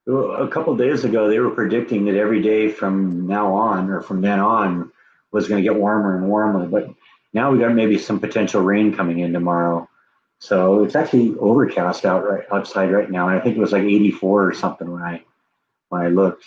a couple of days ago they were predicting that every day from now on or from then on was going to get warmer and warmer, but now we got maybe some potential rain coming in tomorrow. So it's actually overcast outside right now, and I think it was like 84 or something when I looked.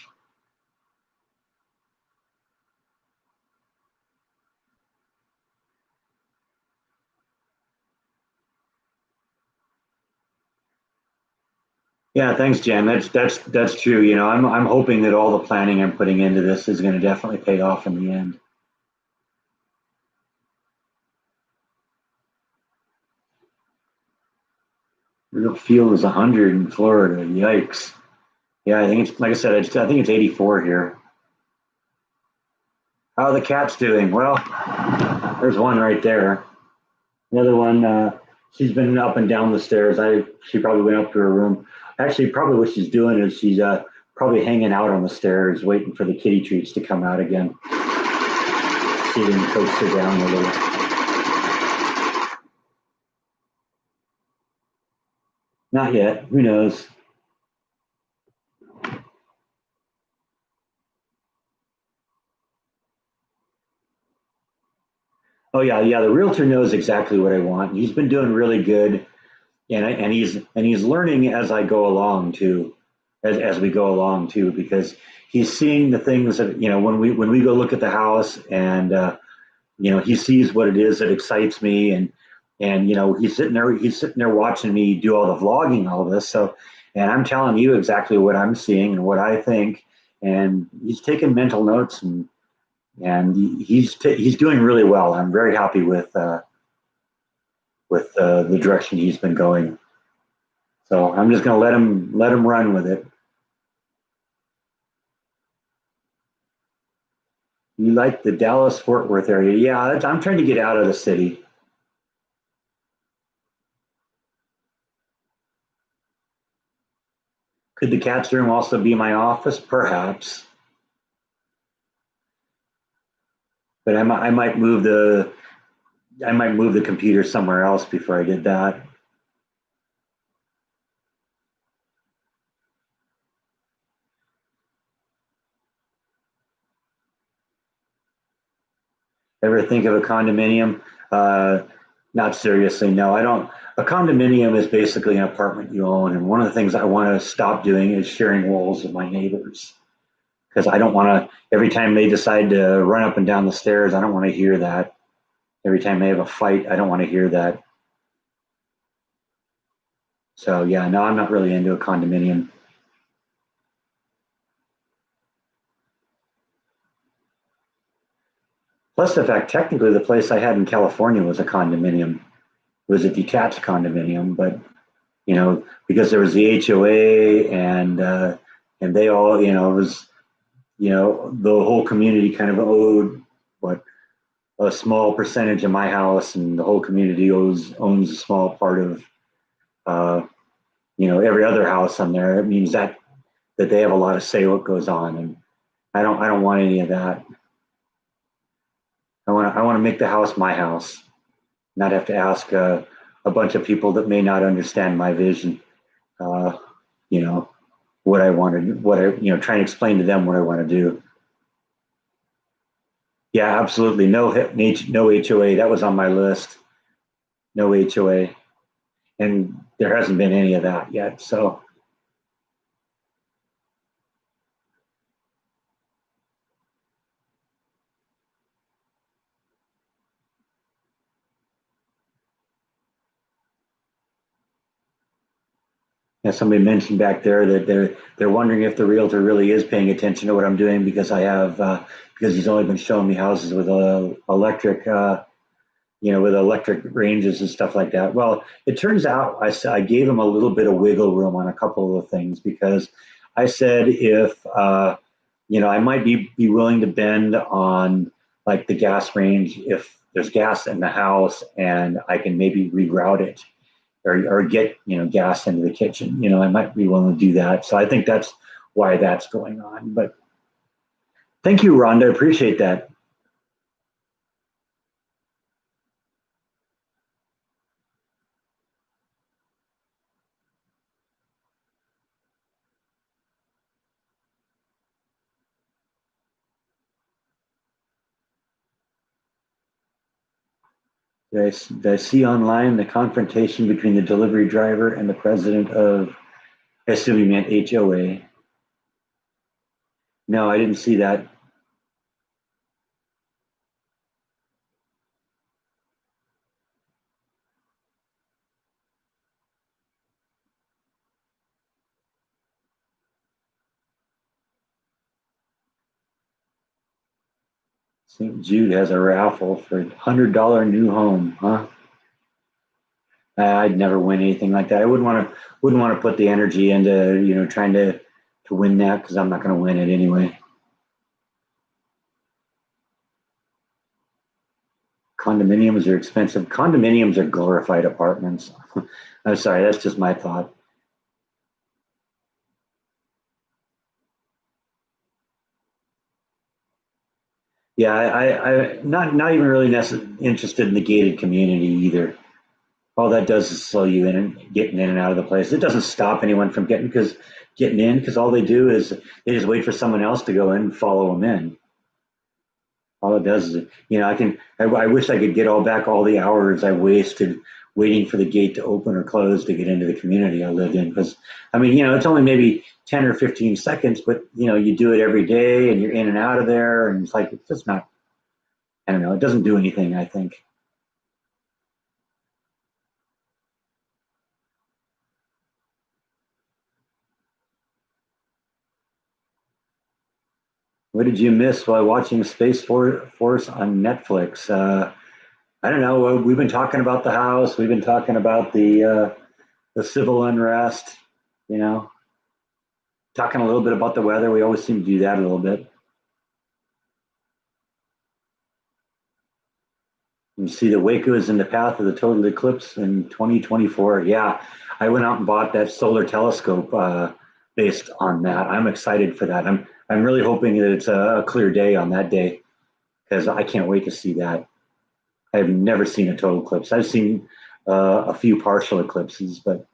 Yeah, thanks, Jen. That's true. I'm hoping that all the planning I'm putting into this is going to definitely pay off in the end. Real feel is 100 in Florida. Yikes. Yeah, I think it's like I said. I think it's 84 here. How are the cats doing? Well, there's one right there. The other one, she's been up and down the stairs. She probably went up to her room. Actually, probably what she's doing is she's probably hanging out on the stairs, waiting for the kitty treats to come out again. See them coax her down a little. Not yet. Who knows? Oh yeah, yeah. The realtor knows exactly what I want. He's been doing really good, and he's learning as I go along too, as we go along too, because he's seeing the things that when we go look at the house, and he sees what it is that excites me, and he's sitting there watching me do all the vlogging, all of this. So, and I'm telling you exactly what I'm seeing and what I think, and he's taking mental notes, and he's doing really well. I'm very happy with the direction he's been going. So I'm just going to let him run with it. You like the Dallas Fort Worth area? Yeah, I'm trying to get out of the city. Could the cat's room also be my office? Perhaps, but I might move the computer somewhere else before I did that. Ever think of a condominium? Uh, Not seriously. No, I don't. A condominium is basically an apartment you own, and one of the things I want to stop doing is sharing walls with my neighbors, because I don't want to. Every time they decide to run up and down the stairs, I don't want to hear that. Every time they have a fight, I don't want to hear that. So yeah, no, I'm not really into a condominium. Plus the fact, technically, the place I had in California was a condominium. It was a detached condominium, but because there was the HOA, and they all, it was, the whole community kind of owed what, a small percentage of my house, and the whole community owns a small part of uh, every other house on there. It means that they have a lot of say what goes on, and I don't want any of that. I want to make the house my house, not have to ask a bunch of people that may not understand my vision. Uh, you know what I want to, what I try and explain to them what I want to do. Yeah, absolutely. No HOA. That was on my list. No HOA, and there hasn't been any of that yet. So yeah, somebody mentioned back there that they're wondering if the realtor really is paying attention to what I'm doing because because he's only been showing me houses with electric with electric ranges and stuff like that. Well, it turns out I gave him a little bit of wiggle room on a couple of things because I said if I might be willing to bend on like the gas range if there's gas in the house and I can maybe reroute it or get gas into the kitchen. I might be willing to do that. So I think that's why that's going on. But thank you, Rhonda. I appreciate that. Did I see online the confrontation between the delivery driver and the president of, I assume you meant HOA. No, I didn't see that. St. Jude has a raffle for $100 new home, huh? I'd never win anything like that. I wouldn't want to put the energy into trying to win that because I'm not going to win it anyway. Condominiums are expensive. Condominiums are glorified apartments. I'm sorry, that's just my thought. Yeah, not even really interested in the gated community either. All that does is slow you in and getting in and out of the place. It doesn't stop anyone from getting in because all they do is they just wait for someone else to go in and follow them in. All it does is, I wish I could get all the hours I wasted waiting for the gate to open or close to get into the community I lived in. Because, I mean, it's only maybe 10 or 15 seconds, but, you do it every day and you're in and out of there. And it's like, it's just not, I don't know, it doesn't do anything, I think. What did you miss while watching Force on Netflix? I don't know. We've been talking about the house. We've been talking about the civil unrest, you know, talking a little bit about the weather. We always seem to do that a little bit. You see that Waco is in the path of the total eclipse in 2024. Yeah, I went out and bought that solar telescope based on that. I'm excited for that. I'm really hoping that it's a clear day on that day because I can't wait to see that. I've never seen a total eclipse. I've seen a few partial eclipses, but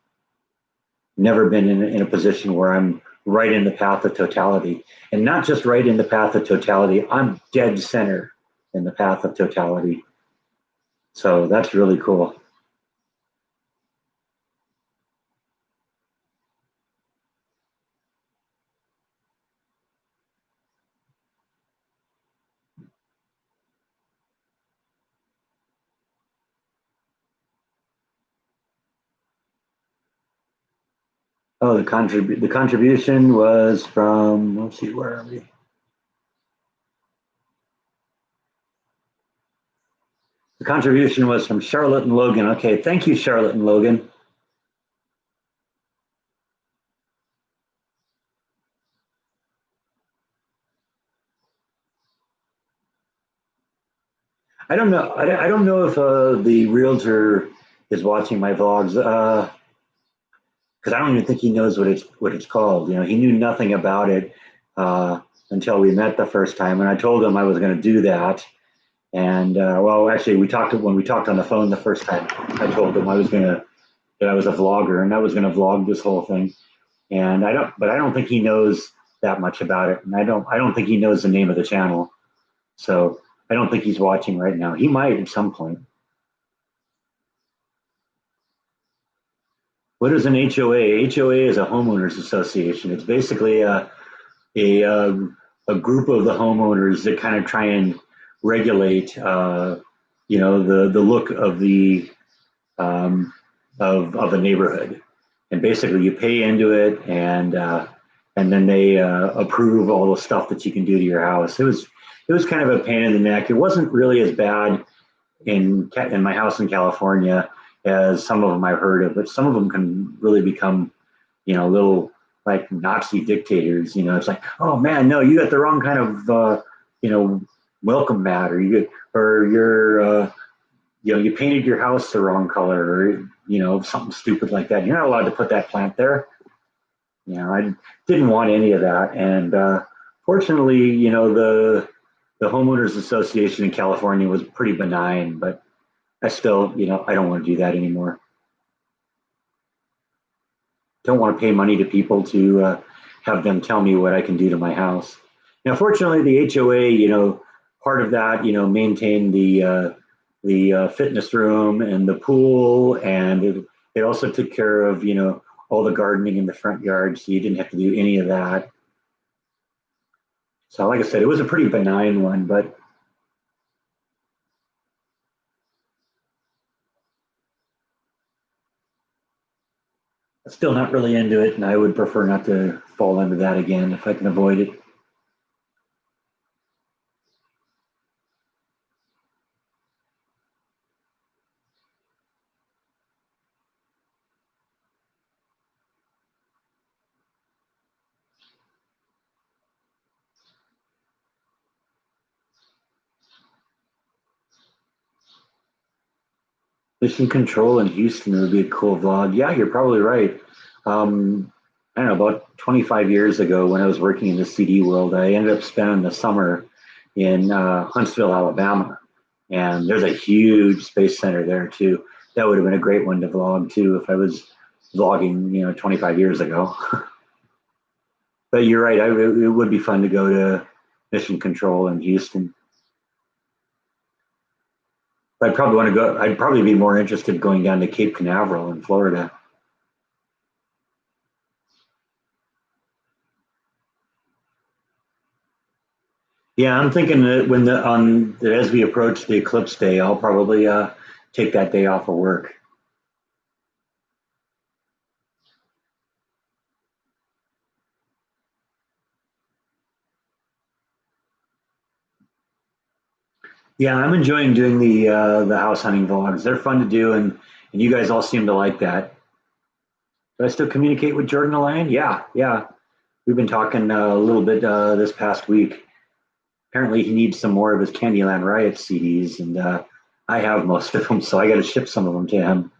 never been in a position where I'm right in the path of totality. And not just right in the path of totality, I'm dead center in the path of totality. So that's really cool. Oh, the contribution was from, let's see, where are we? The contribution was from Charlotte and Logan. Okay, thank you, Charlotte and Logan. I don't know if the realtor is watching my vlogs because I don't even think he knows what it's called. You know, he knew nothing about it uh, until we met the first time, and I told him I was going to do that. And well, actually, we talked when we talked on the phone the first time. I told him I was going to that I was a vlogger and I was going to vlog this whole thing. And I don't think he knows that much about it, and I don't think he knows the name of the channel. So I don't think he's watching right now. He might at some point. What is an HOA? HOA is a homeowners association. It's basically a, a group of the homeowners that kind of try and regulate, you know, the look of the of a neighborhood. And basically, you pay into it, and then they approve all the stuff that you can do to your house. It was kind of a pain in the neck. It wasn't really as bad in my house in California as some of them I've heard of, but some of them can really become, you know, little like Nazi dictators. You know, it's like, oh man, no, you got the wrong kind of, you know, welcome mat, or you're, you know, you painted your house the wrong color, or you know, something stupid like that. You're not allowed to put that plant there. You know, I didn't want any of that, and fortunately, you know, the homeowners association in California was pretty benign, but I still, you know, I don't want to do that anymore. Don't want to pay money to people to have them tell me what I can do to my house. Now, fortunately, the HOA, you know, part of that, you know, maintained the fitness room and the pool, and it also took care of, you know, all the gardening in the front yard, so you didn't have to do any of that. So, like I said, it was a pretty benign one, but still not really into it, and I would prefer not to fall into that again if I can avoid it. Mission Control in Houston would be a cool vlog. Yeah, you're probably right. I don't know, about 25 years ago when I was working in the CD world, I ended up spending the summer in Huntsville, Alabama. And there's a huge space center there too. That would have been a great one to vlog too if I was vlogging, you know, 25 years ago. But you're right, it would be fun to go to Mission Control in Houston. I'd probably want to go, I'd probably be more interested going down to Cape Canaveral in Florida. Yeah, I'm thinking that when the on that as we approach the eclipse day, I'll probably take that day off of work. Yeah, I'm enjoying doing the house hunting vlogs. They're fun to do, and you guys all seem to like that. Do I still communicate with Jordan the Lion? Yeah, yeah. We've been talking a little bit this past week. Apparently, he needs some more of his Candyland Riot CDs, and I have most of them, so I got to ship some of them to him.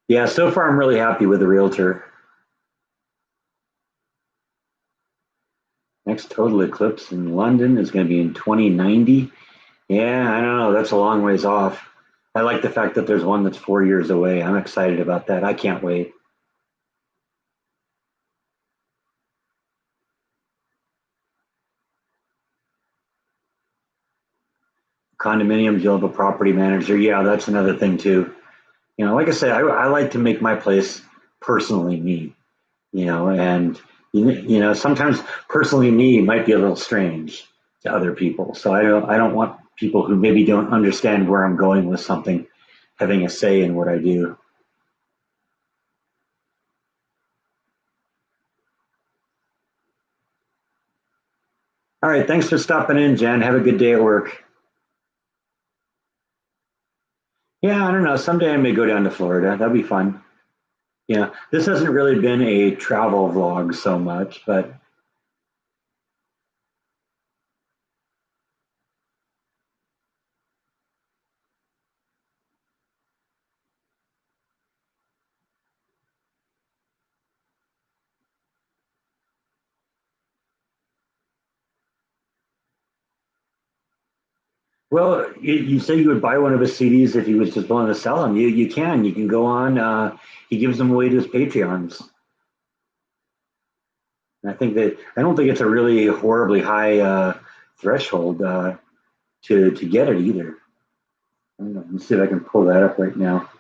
Yeah, so far I'm really happy with the realtor. Next total eclipse in London is going to be in 2090. Yeah, I don't know. That's a long ways off. I like the fact that there's one that's 4 years away. I'm excited about that. I can't wait. Condominiums, you'll have a property manager. Yeah, that's another thing too. You know, like I said, I like to make my place personally me. You know, and you know, sometimes personally me might be a little strange to other people. So I don't want people who maybe don't understand where I'm going with something having a say in what I do. All right, thanks for stopping in, Jen. Have a good day at work. Yeah, I don't know. Someday I may go down to Florida. That'd be fun. Yeah, this hasn't really been a travel vlog so much, but well, you say you would buy one of his CDs if he was just willing to sell them. You can. You can go on. He gives them away to his Patreons. And I don't think it's a really horribly high threshold to get it either. I don't know. Let me see if I can pull that up right now.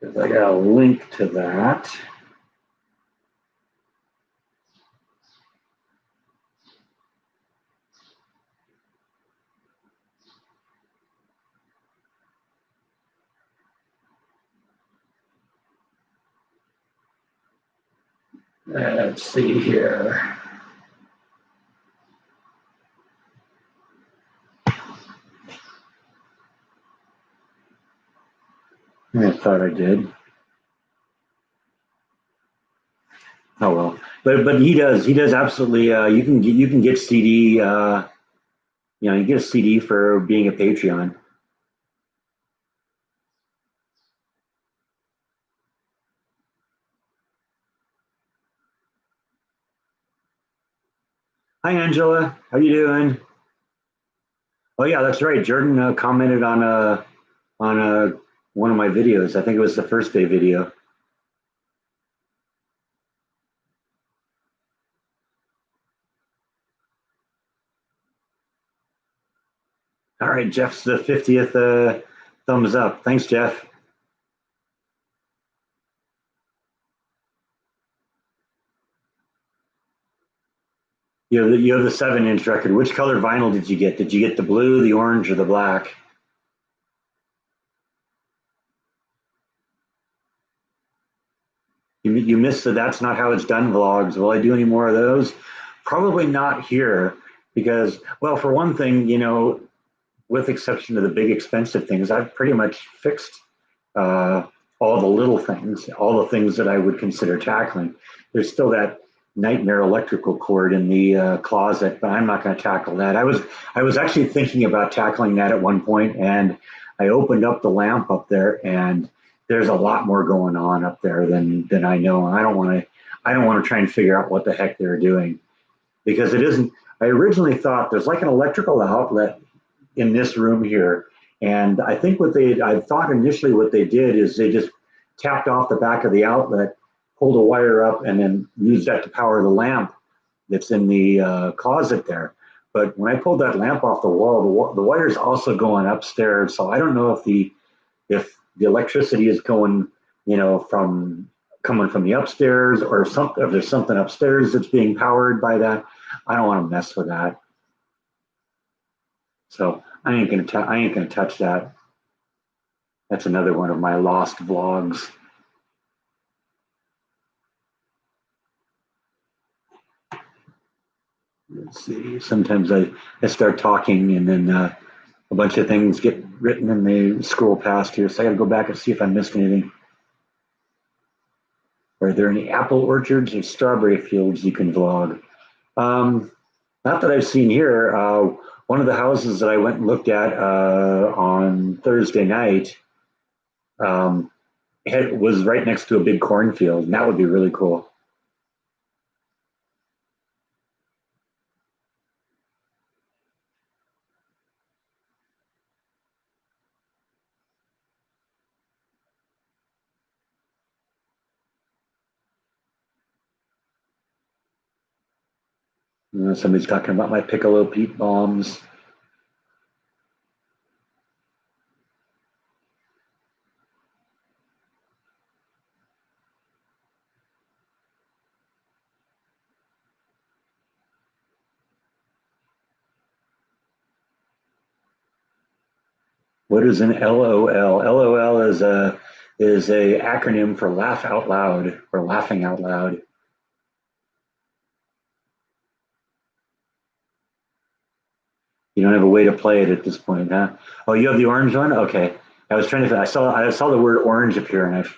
Because I got a link to that. Let's see here. I thought I did. Oh well, but he does absolutely. You can get CD. You get a CD for being a Patreon. Hi Angela, how you doing? Oh yeah, that's right. Jordan commented on one of my videos. I think it was the first day video. All right, Jeff's the 50th thumbs up. Thanks, Jeff. You have the 7-inch record. Which color vinyl did you get? Did you get the blue, the orange, or the black? You missed the "That's Not How It's Done" vlogs. Will I do any more of those? Probably not here because, well, for one thing, with exception of the big expensive things, I've pretty much fixed uh, all the little things, all the things that I would consider tackling. There's still that nightmare electrical cord in the closet, but I'm not going to tackle that. I was actually thinking about tackling that at one point, and I opened up the lamp up there, and there's a lot more going on up there than I know. And I don't want to try and figure out what the heck they're doing because it isn't. I originally thought there's like an electrical outlet in this room here. And I thought initially what they did is they just tapped off the back of the outlet, pulled a wire up, and then used that to power the lamp that's in the closet there. But when I pulled that lamp off the wall, the wire's also going upstairs. So I don't know if the electricity is going, from coming from the upstairs or something. If there's something upstairs that's being powered by that, I don't want to mess with that. So I ain't gonna touch that. That's another one of my lost vlogs. Let's see. Sometimes I start talking and then a bunch of things get written and they scroll past here. So I got to go back and see if I missed anything. Are there any apple orchards or strawberry fields you can vlog? Um, Not that I've seen here. One of the houses that I went and looked at on Thursday night um, was right next to a big cornfield, and that would be really cool. Somebody's talking about my piccolo peat bombs. What is an LOL? LOL is a is a acronym for laugh out loud or laughing out loud. You don't have a way to play it at this point, huh? Oh, you have the orange one? Okay. I was trying to. I saw the word orange appear, and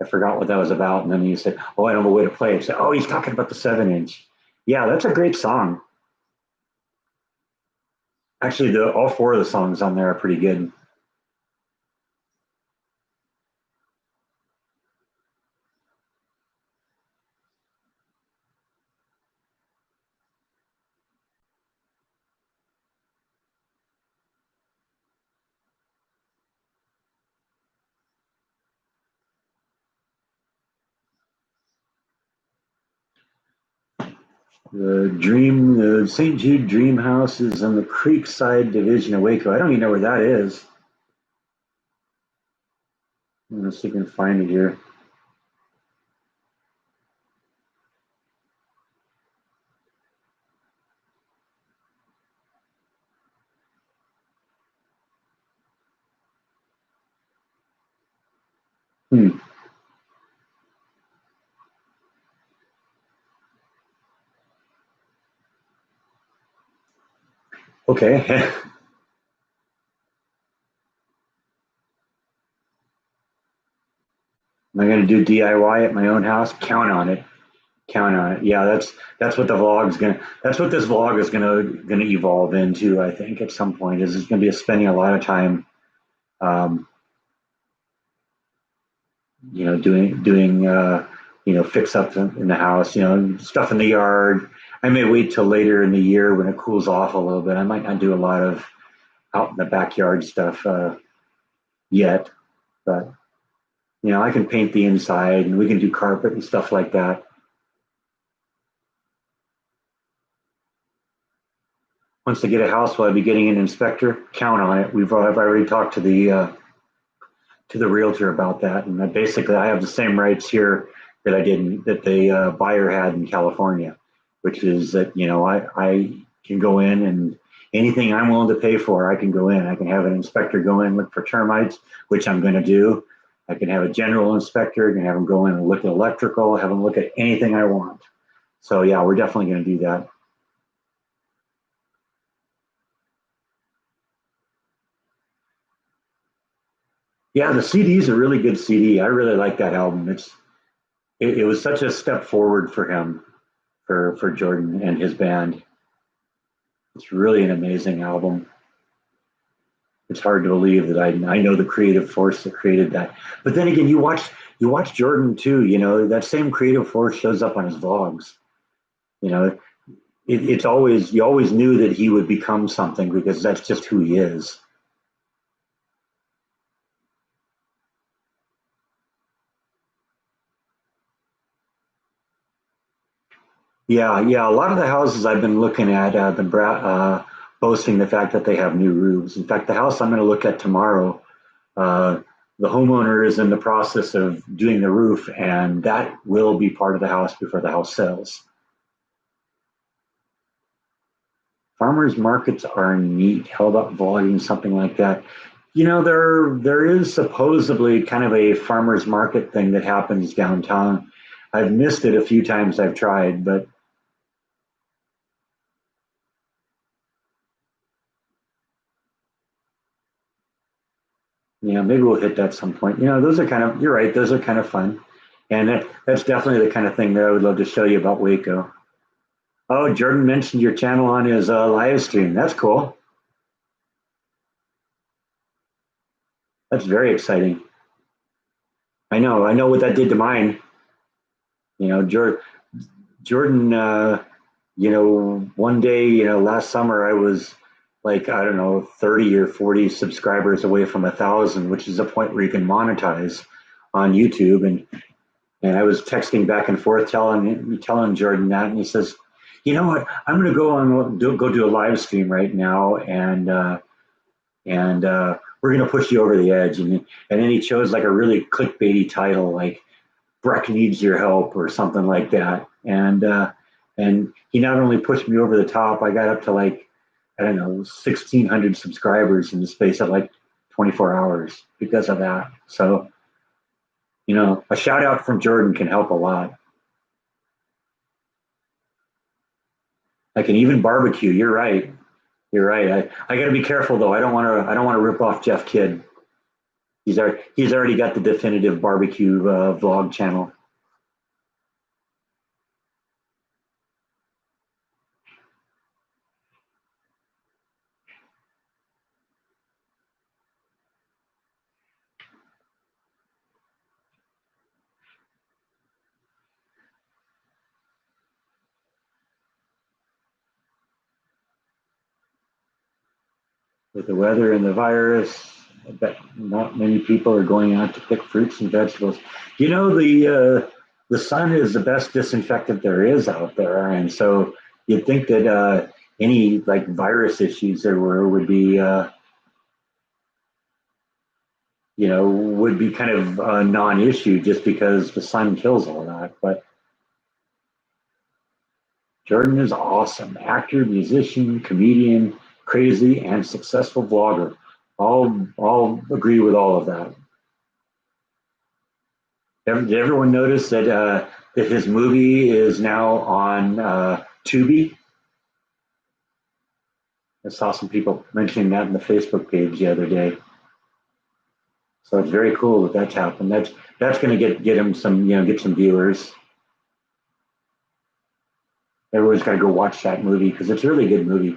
I forgot what that was about. And then you said, "Oh, I don't have a way to play it." I said, "Oh, he's talking about the 7 inch." Yeah, that's a great song. Actually, the all four of the songs on there are pretty good. The St. Jude Dream House is on the Creekside Division of Waco. I don't even know where that is. Let's see if I can find it here. Hmm. Okay. Am I going to do DIY at my own house? Count on it. Count on it. Yeah, that's what the vlog's gonna. That's what this vlog is gonna evolve into. I think at some point is it's gonna be spending a lot of time, um, doing fix ups in the house. Stuff in the yard. I may wait till later in the year when it cools off a little bit. I might not do a lot of out in the backyard stuff yet, but I can paint the inside and we can do carpet and stuff like that. Once I get a house, will I be getting an inspector? Count on it. I've already talked to the realtor about that, and basically I have the same rights here that I did that the buyer had in California, which is that I can go in and anything I'm willing to pay for, I can go in. I can have an inspector go in look for termites, which I'm going to do. I can have a general inspector, I can have them go in and look at electrical, have them look at anything I want. So yeah, we're definitely going to do that. Yeah, the CD is a really good CD. I really like that album. It was such a step forward for him, for Jordan and his band. It's really an amazing album. It's hard to believe that I know the creative force that created that. But then again, you watch Jordan too. That same creative force shows up on his vlogs. You know, it's always you always knew that he would become something because that's just who he is. Yeah, yeah. A lot of the houses I've been looking at have been boasting the fact that they have new roofs. In fact, the house I'm going to look at tomorrow, uh, the homeowner is in the process of doing the roof, and that will be part of the house before the house sells. Farmers markets are neat, held up volume, something like that. There is supposedly kind of a farmers market thing that happens downtown. I've missed it a few times I've tried, but maybe we'll hit that some point. Those are kind of, you're right, those are kind of fun. And that's definitely the kind of thing that I would love to show you about Waco. Oh, Jordan mentioned your channel on his live stream. That's cool. That's very exciting. I know what that did to mine. Jordan, one day, last summer I was like, I don't know, 30 or 40 subscribers away from 1,000, which is a point where you can monetize on YouTube. And I was texting back and forth telling Jordan that, and he says, "You know what? I'm going to go do a live stream right now, and we're going to push you over the edge." And then he chose like a really clickbaity title, like "Breck needs your help" or something like that. And he not only pushed me over the top, I got up to like, I don't know, 1,600 subscribers in the space of like 24 hours because of that. So You know, a shout out from Jordan can help a lot. I can even barbecue. You're right. You're right. I got to be careful though. I don't want to rip off Jeff Kidd. He's already got the definitive barbecue vlog channel. With the weather and the virus, I bet not many people are going out to pick fruits and vegetables. You know, the sun is the best disinfectant there is out there, and so you'd think that any like virus issues there were would be you know would be kind of a non-issue just because the sun kills all that. But Jordan is awesome, actor, musician, comedian, crazy, and successful vlogger. All agree with all of that. Did everyone notice that that his movie is now on Tubi? I saw some people mentioning that in the Facebook page the other day. So it's very cool that that's happened. That's going to get him some get some viewers. Everyone's got to go watch that movie because it's a really good movie.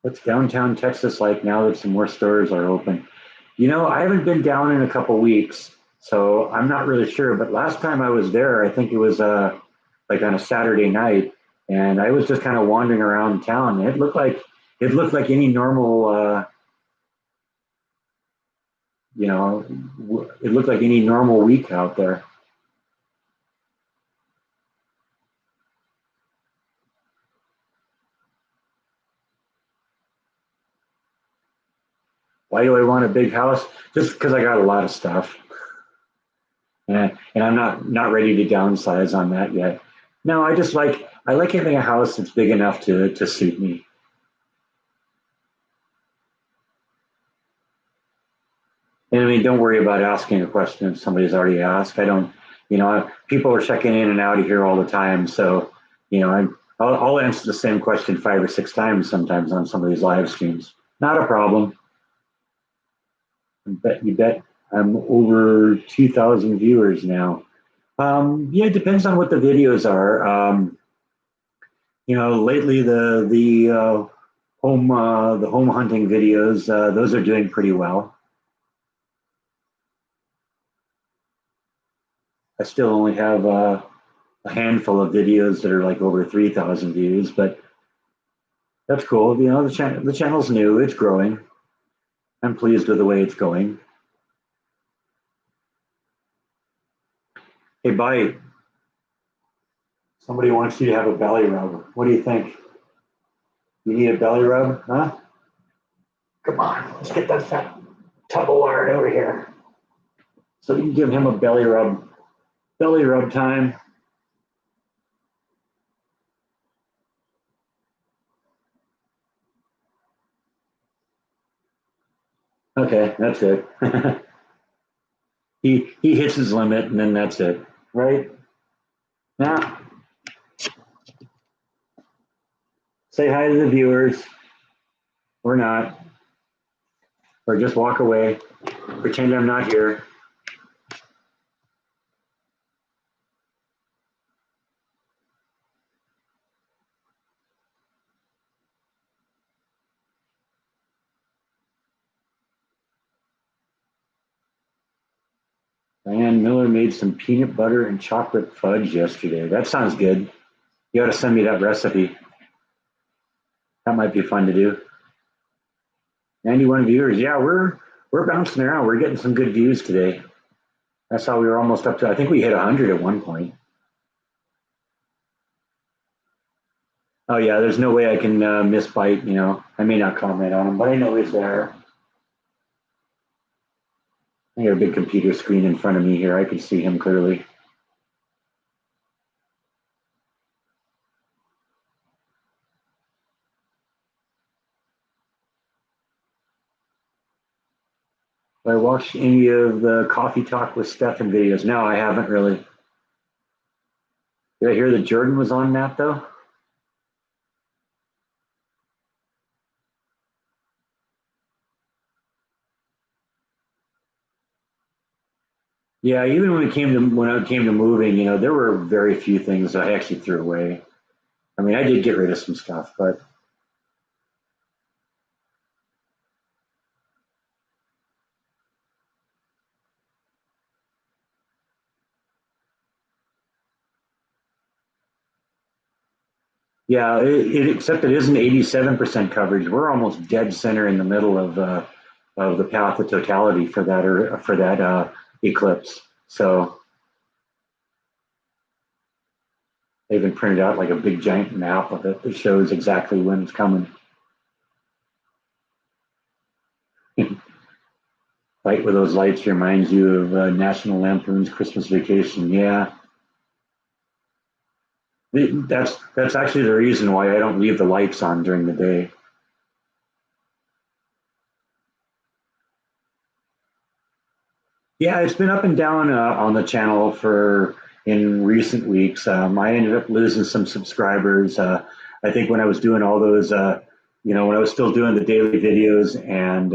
What's downtown Texas like now that some more stores are open? You know, I haven't been down in a couple weeks, so I'm not really sure. But last time I was there, I think it was like on a Saturday night, and I was just kind of wandering around town. It looked like any normal, you know, it looked like any normal week out there. Why do I want a big house? Just because I got a lot of stuff, and I'm not ready to downsize on that yet. No, I like having a house that's big enough to suit me. And I mean, don't worry about asking a question if somebody's already asked. I don't, you know, people are checking in and out of here all the time. So, you know, I'll answer the same question 5 or 6 times sometimes on some of these live streams. Not a problem. You bet I'm over 2,000 viewers now. Yeah, it depends on what the videos are. You know, lately the home hunting videos, those are doing pretty well. I still only have a handful of videos that are like over 3,000 views, but that's cool. You know, the channel's new, it's growing. I'm pleased with the way it's going. Hey, Bite, somebody wants you to have a belly rub. What do you think? You need a belly rub, huh? Come on, let's get that fat tub of lard over here. So you can give him a belly rub. Belly rub time. Okay, that's it. he hits his limit and then that's it, right? Now, say hi to the viewers. Or not. Or just walk away. Pretend I'm not here. Diane Miller made some peanut butter and chocolate fudge yesterday. That sounds good. You ought to send me that recipe. That might be fun to do. 91 viewers. Yeah, we're bouncing around. We're getting some good views today. That's how we were almost up to. I think we hit 100 at one point. Oh yeah, there's no way I can miss Bite. You know, I may not comment on him, but I know he's there. I got a big computer screen in front of me here. I can see him clearly. I watched any of the Coffee Talk with Stefan videos. No, I haven't really. Did I hear that Jordan was on that though? Yeah, even when it came to moving, there were very few things I actually threw away. I mean, I did get rid of some stuff, but yeah, except it isn't 87% coverage. We're almost dead center in the middle of the path of totality for that or for that eclipse. So they even printed out like a big giant map of it that shows exactly when it's coming. Light with those lights reminds you of National Lampoon's Christmas Vacation. Yeah, that's actually the reason why I don't leave the lights on during the day. Yeah, it's been up and down on the channel for in recent weeks. I ended up losing some subscribers. I think when I was doing all those, when I was still doing the daily videos and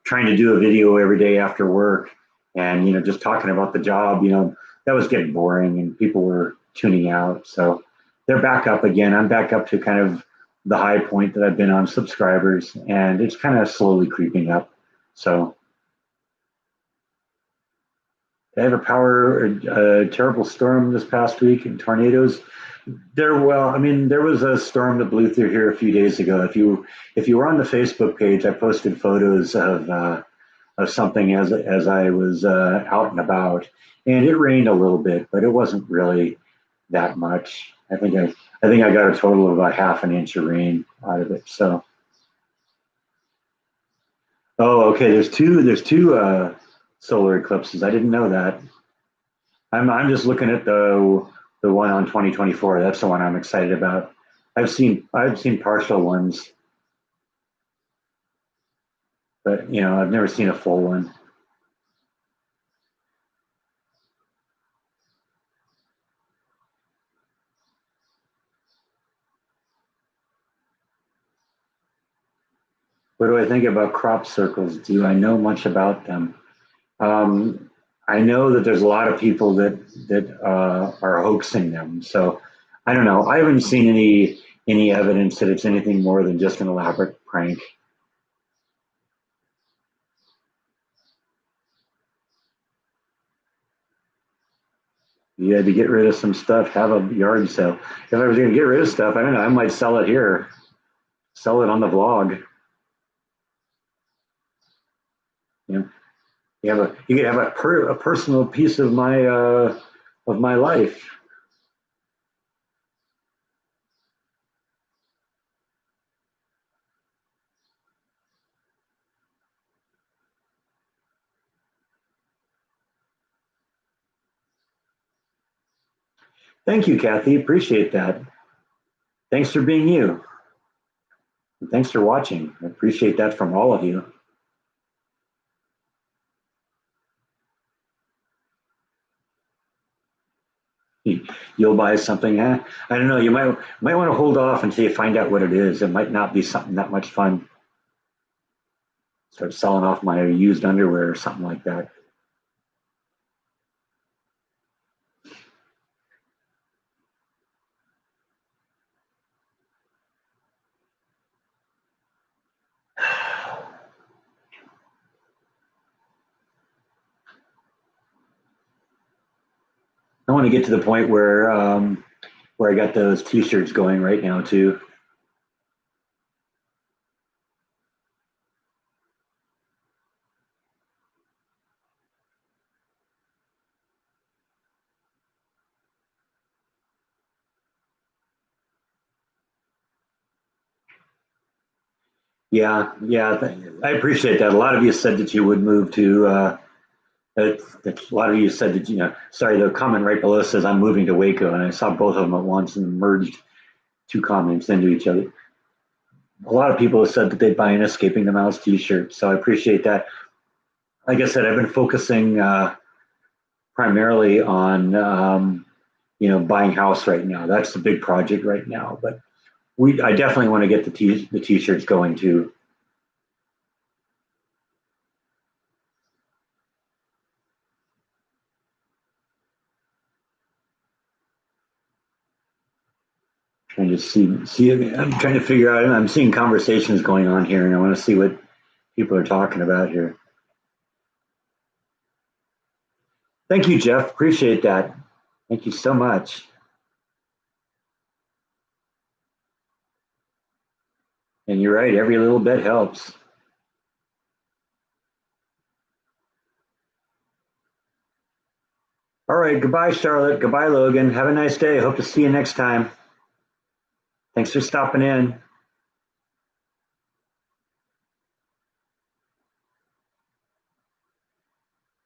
trying to do a video every day after work, and just talking about the job, that was getting boring, and people were tuning out. So they're back up again. I'm back up to kind of the high point that I've been on subscribers, and it's kind of slowly creeping up. So they have a terrible storm this past week and tornadoes. I mean, there was a storm that blew through here a few days ago. If you were on the Facebook page, I posted photos of something as I was out and about, and it rained a little bit, but it wasn't really that much. I think I got a total of a half an inch of rain out of it. So, oh, okay. There's two solar eclipses. I didn't know that. I'm just looking at the one on 2024. That's the one I'm excited about. I've seen partial ones, but I've never seen a full one. What do I think about crop circles? Do I know much about them? Um, I know that there's a lot of people that are hoaxing them. So I don't know. I haven't seen any evidence that it's anything more than just an elaborate prank. You had to get rid of some stuff, have a yard sale. If I was going to get rid of stuff, I don't know. I might sell it here, sell it on the vlog. You know, you could have a personal piece of my life. Thank you, Kathy. Appreciate that. Thanks for being you. And thanks for watching. I appreciate that from all of you. You'll buy something. I don't know. You might want to hold off until you find out what it is. It might not be something that much fun. Start selling off my used underwear or something like that. I want to get to the point where I got those T-shirts going right now too. Yeah, yeah. I appreciate that. A lot of you said that you would move to. A lot of you said that Sorry, the comment right below says I'm moving to Waco, and I saw both of them at once and merged two comments into each other. a lot of people have said that they'd buy an Escaping the Mouse t-shirt, so I appreciate that. Like I said, I've been focusing primarily on buying house right now. That's the big project right now. But I definitely want to get the t-shirts going too. Trying to see. I'm trying to figure out. I'm seeing conversations going on here, and I want to see what people are talking about here. Thank you, Jeff. Appreciate that. Thank you so much. And you're right. Every little bit helps. All right. Goodbye, Charlotte. Goodbye, Logan. Have a nice day. Hope to see you next time. Thanks for stopping in.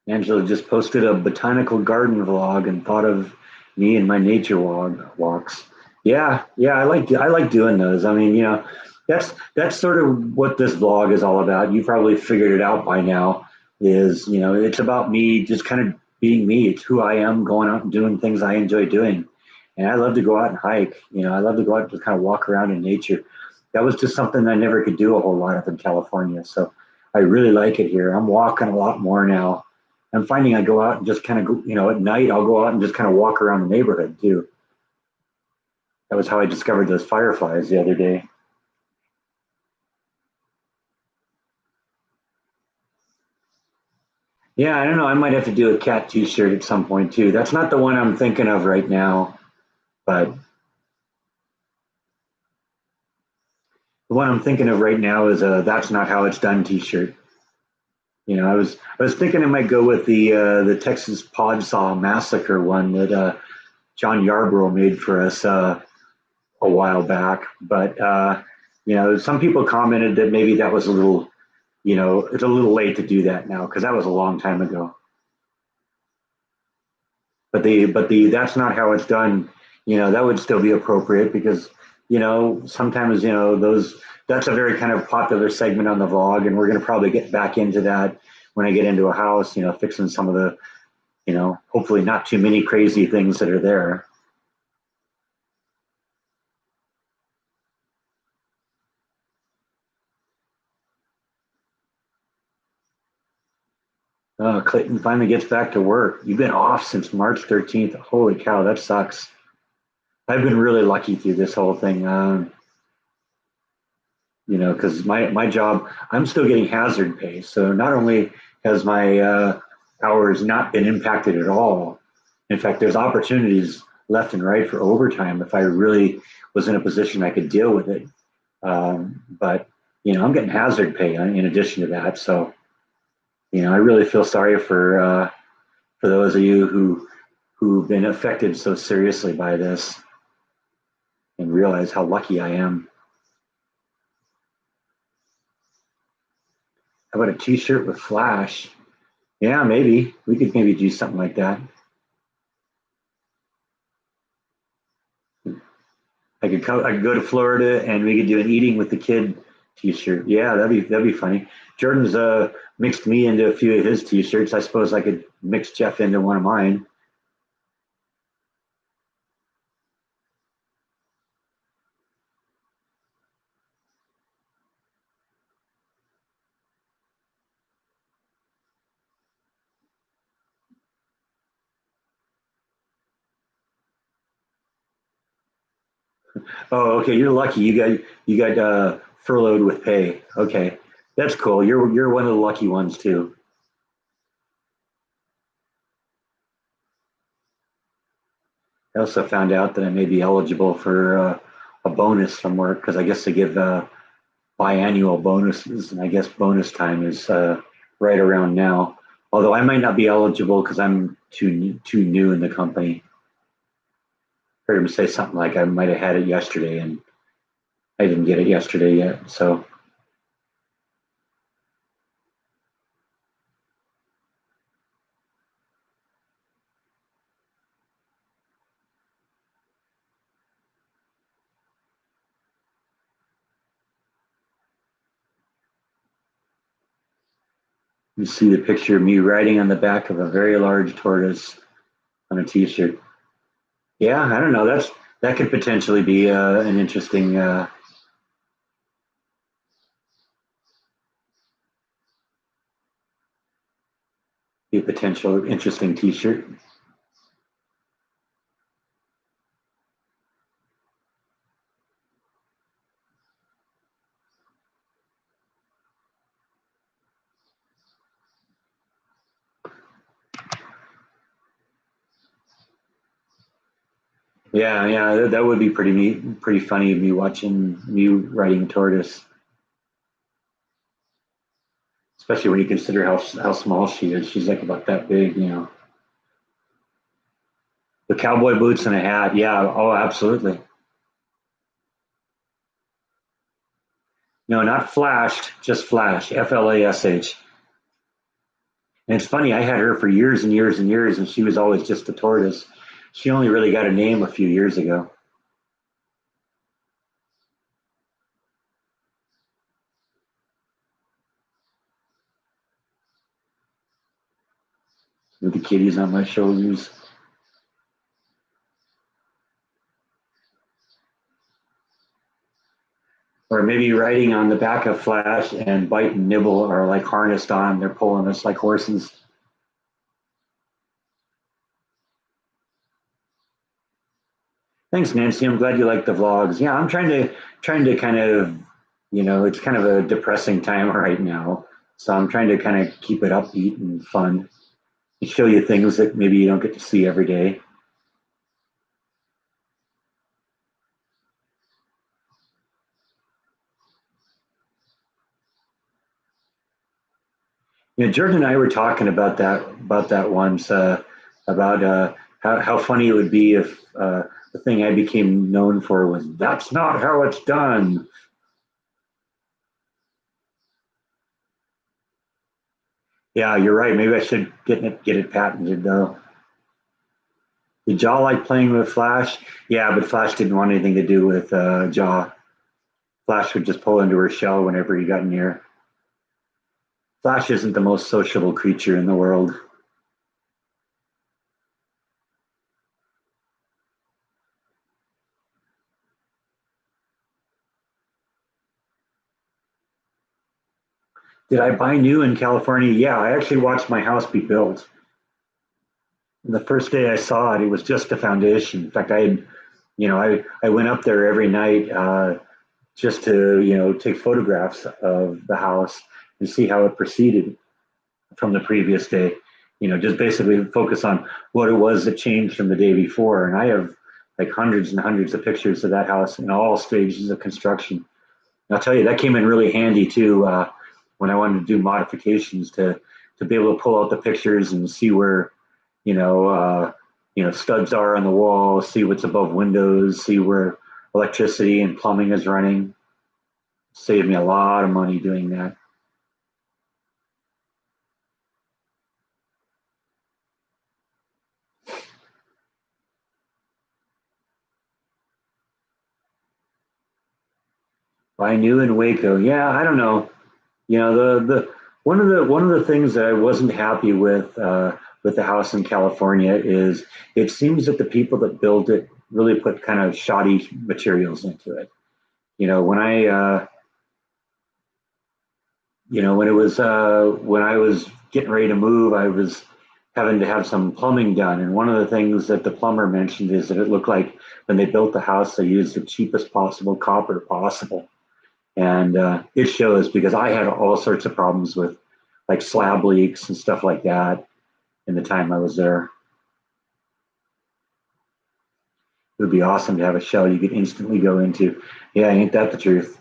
Angela just posted a botanical garden vlog and thought of me and my nature walks. Yeah, yeah, I like doing those. I mean, that's sort of what this vlog is all about. You probably figured it out by now. Is it's about me just kind of being me. It's who I am, going out and doing things I enjoy doing. And I love to go out and hike. I love to go out and just kind of walk around in nature. That was just something I never could do a whole lot up in California. So I really like it here. I'm walking a lot more now. I'm finding I go out and just kind of go, at night I'll go out and just kind of walk around the neighborhood too. That was how I discovered those fireflies the other day. Yeah, I don't know. I might have to do a cat t-shirt at some point too. That's not the one I'm thinking of right now, but the one I'm thinking of right now is a "That's Not How It's Done" t-shirt. I was thinking I might go with the Texas Pod Saw Massacre one that John Yarbrough made for us a while back, but some people commented that maybe that was a little, it's a little late to do that now because that was a long time ago. But the "That's Not How It's Done," that would still be appropriate because sometimes those that's a very kind of popular segment on the vlog, and we're going to probably get back into that when I get into a house, fixing some of the hopefully not too many crazy things that are there. Clayton finally gets back to work. You've been off since March 13th. Holy cow, that sucks. I've been really lucky through this whole thing. Because my job, I'm still getting hazard pay. So not only has my hours not been impacted at all, in fact, there's opportunities left and right for overtime if I really was in a position I could deal with it. But I'm getting hazard pay in addition to that. So I really feel sorry for those of you who've been affected so seriously by this, and realize how lucky I am. How about a T-shirt with Flash? Yeah, maybe we could maybe do something like that. I could go to Florida and we could do an eating with the kid T-shirt. Yeah, that'd be funny. Jordan's mixed me into a few of his T-shirts. I suppose I could mix Jeff into one of mine. Oh, okay. You're lucky. You got furloughed with pay. Okay, that's cool. You're one of the lucky ones too. I also found out that I may be eligible for a bonus from work because I guess they give biannual bonuses, and I guess bonus time is right around now. Although I might not be eligible because I'm too new in the company. Heard him say something like I might have had it yesterday, and I didn't get it yesterday yet. So You see the picture of me riding on the back of a very large tortoise on a t-shirt. Yeah, I don't know. That could potentially be an interesting, be a potential interesting t-shirt. Yeah, yeah, that would be pretty neat, pretty funny of me watching me riding a tortoise, especially when you consider how small she is. She's like about that big, you know. The cowboy boots and a hat. Yeah. Oh, absolutely. No, not flashed, just Flash. Flash. And it's funny. I had her for years and years and years, and she was always just a tortoise. She only really got a name a few years ago. With the kitties on my shoulders, or maybe riding on the back of Flash and Bite and Nibble are like harnessed on. They're pulling us like horses. Thanks, Nancy. I'm glad you like the vlogs. Yeah, I'm trying to kind of, it's kind of a depressing time right now. So I'm trying to kind of keep it upbeat and fun and show you things that maybe you don't get to see every day. Jordan and I were talking about that once, about how funny it would be if the thing I became known for was "That's not how it's done." Yeah, you're right. Maybe I should get it patented though. Did Jaw like playing with Flash? Yeah, but Flash didn't want anything to do with Jaw. Flash would just pull into her shell whenever he got near. Flash isn't the most sociable creature in the world. Did I buy new in California? Yeah, I actually watched my house be built. And the first day I saw it, it was just a foundation. In fact, I went up there every night just to, take photographs of the house and see how it proceeded from the previous day. Just basically focus on what it was that changed from the day before. And I have like hundreds and hundreds of pictures of that house in all stages of construction. And I'll tell you, that came in really handy too when I wanted to do modifications to be able to pull out the pictures and see where you know studs are on the wall, see what's above windows, see where electricity and plumbing is running. Saved me a lot of money doing that. I knew in Waco. Yeah, I don't know. The one of the things that I wasn't happy with the house in California is it seems that the people that built it really put kind of shoddy materials into it. When when I was getting ready to move, I was having to have some plumbing done, and one of the things that the plumber mentioned is that it looked like when they built the house, they used the cheapest possible copper possible. And it shows because I had all sorts of problems with like slab leaks and stuff like that in the time I was there. It would be awesome to have a shell you could instantly go into. Yeah, ain't that the truth?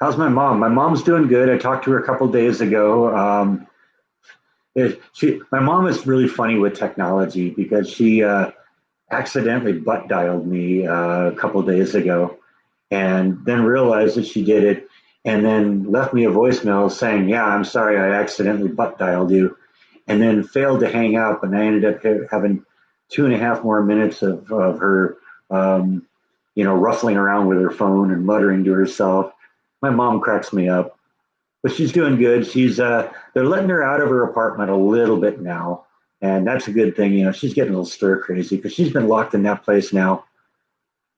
How's my mom? My mom's doing good. I talked to her a couple days ago. My mom is really funny with technology because she accidentally butt dialed me a couple days ago and then realized that she did it and then left me a voicemail saying, "Yeah, I'm sorry, I accidentally butt dialed you," and then failed to hang up. And I ended up having 2.5 more minutes of her, ruffling around with her phone and muttering to herself. My mom cracks me up. but she's doing good. She's they're letting her out of her apartment a little bit now, and that's a good thing. You know, she's getting a little stir crazy because she's been locked in that place now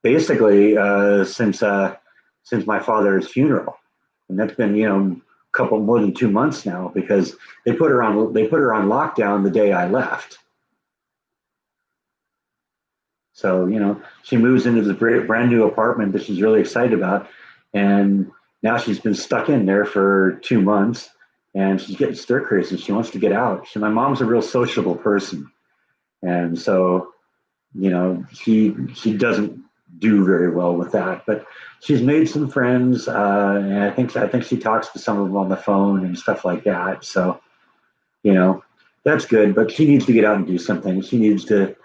basically since my father's funeral, and that's been a couple more than 2 months now because they put her on lockdown the day I left. So she moves into this brand new apartment that she's really excited about, and now she's been stuck in there for 2 months, and she's getting stir crazy. She wants to get out. My mom's a real sociable person, and so she doesn't do very well with that. But she's made some friends, and I think she talks to some of them on the phone and stuff like that. So you know that's good. But she needs to get out and do something. She needs to.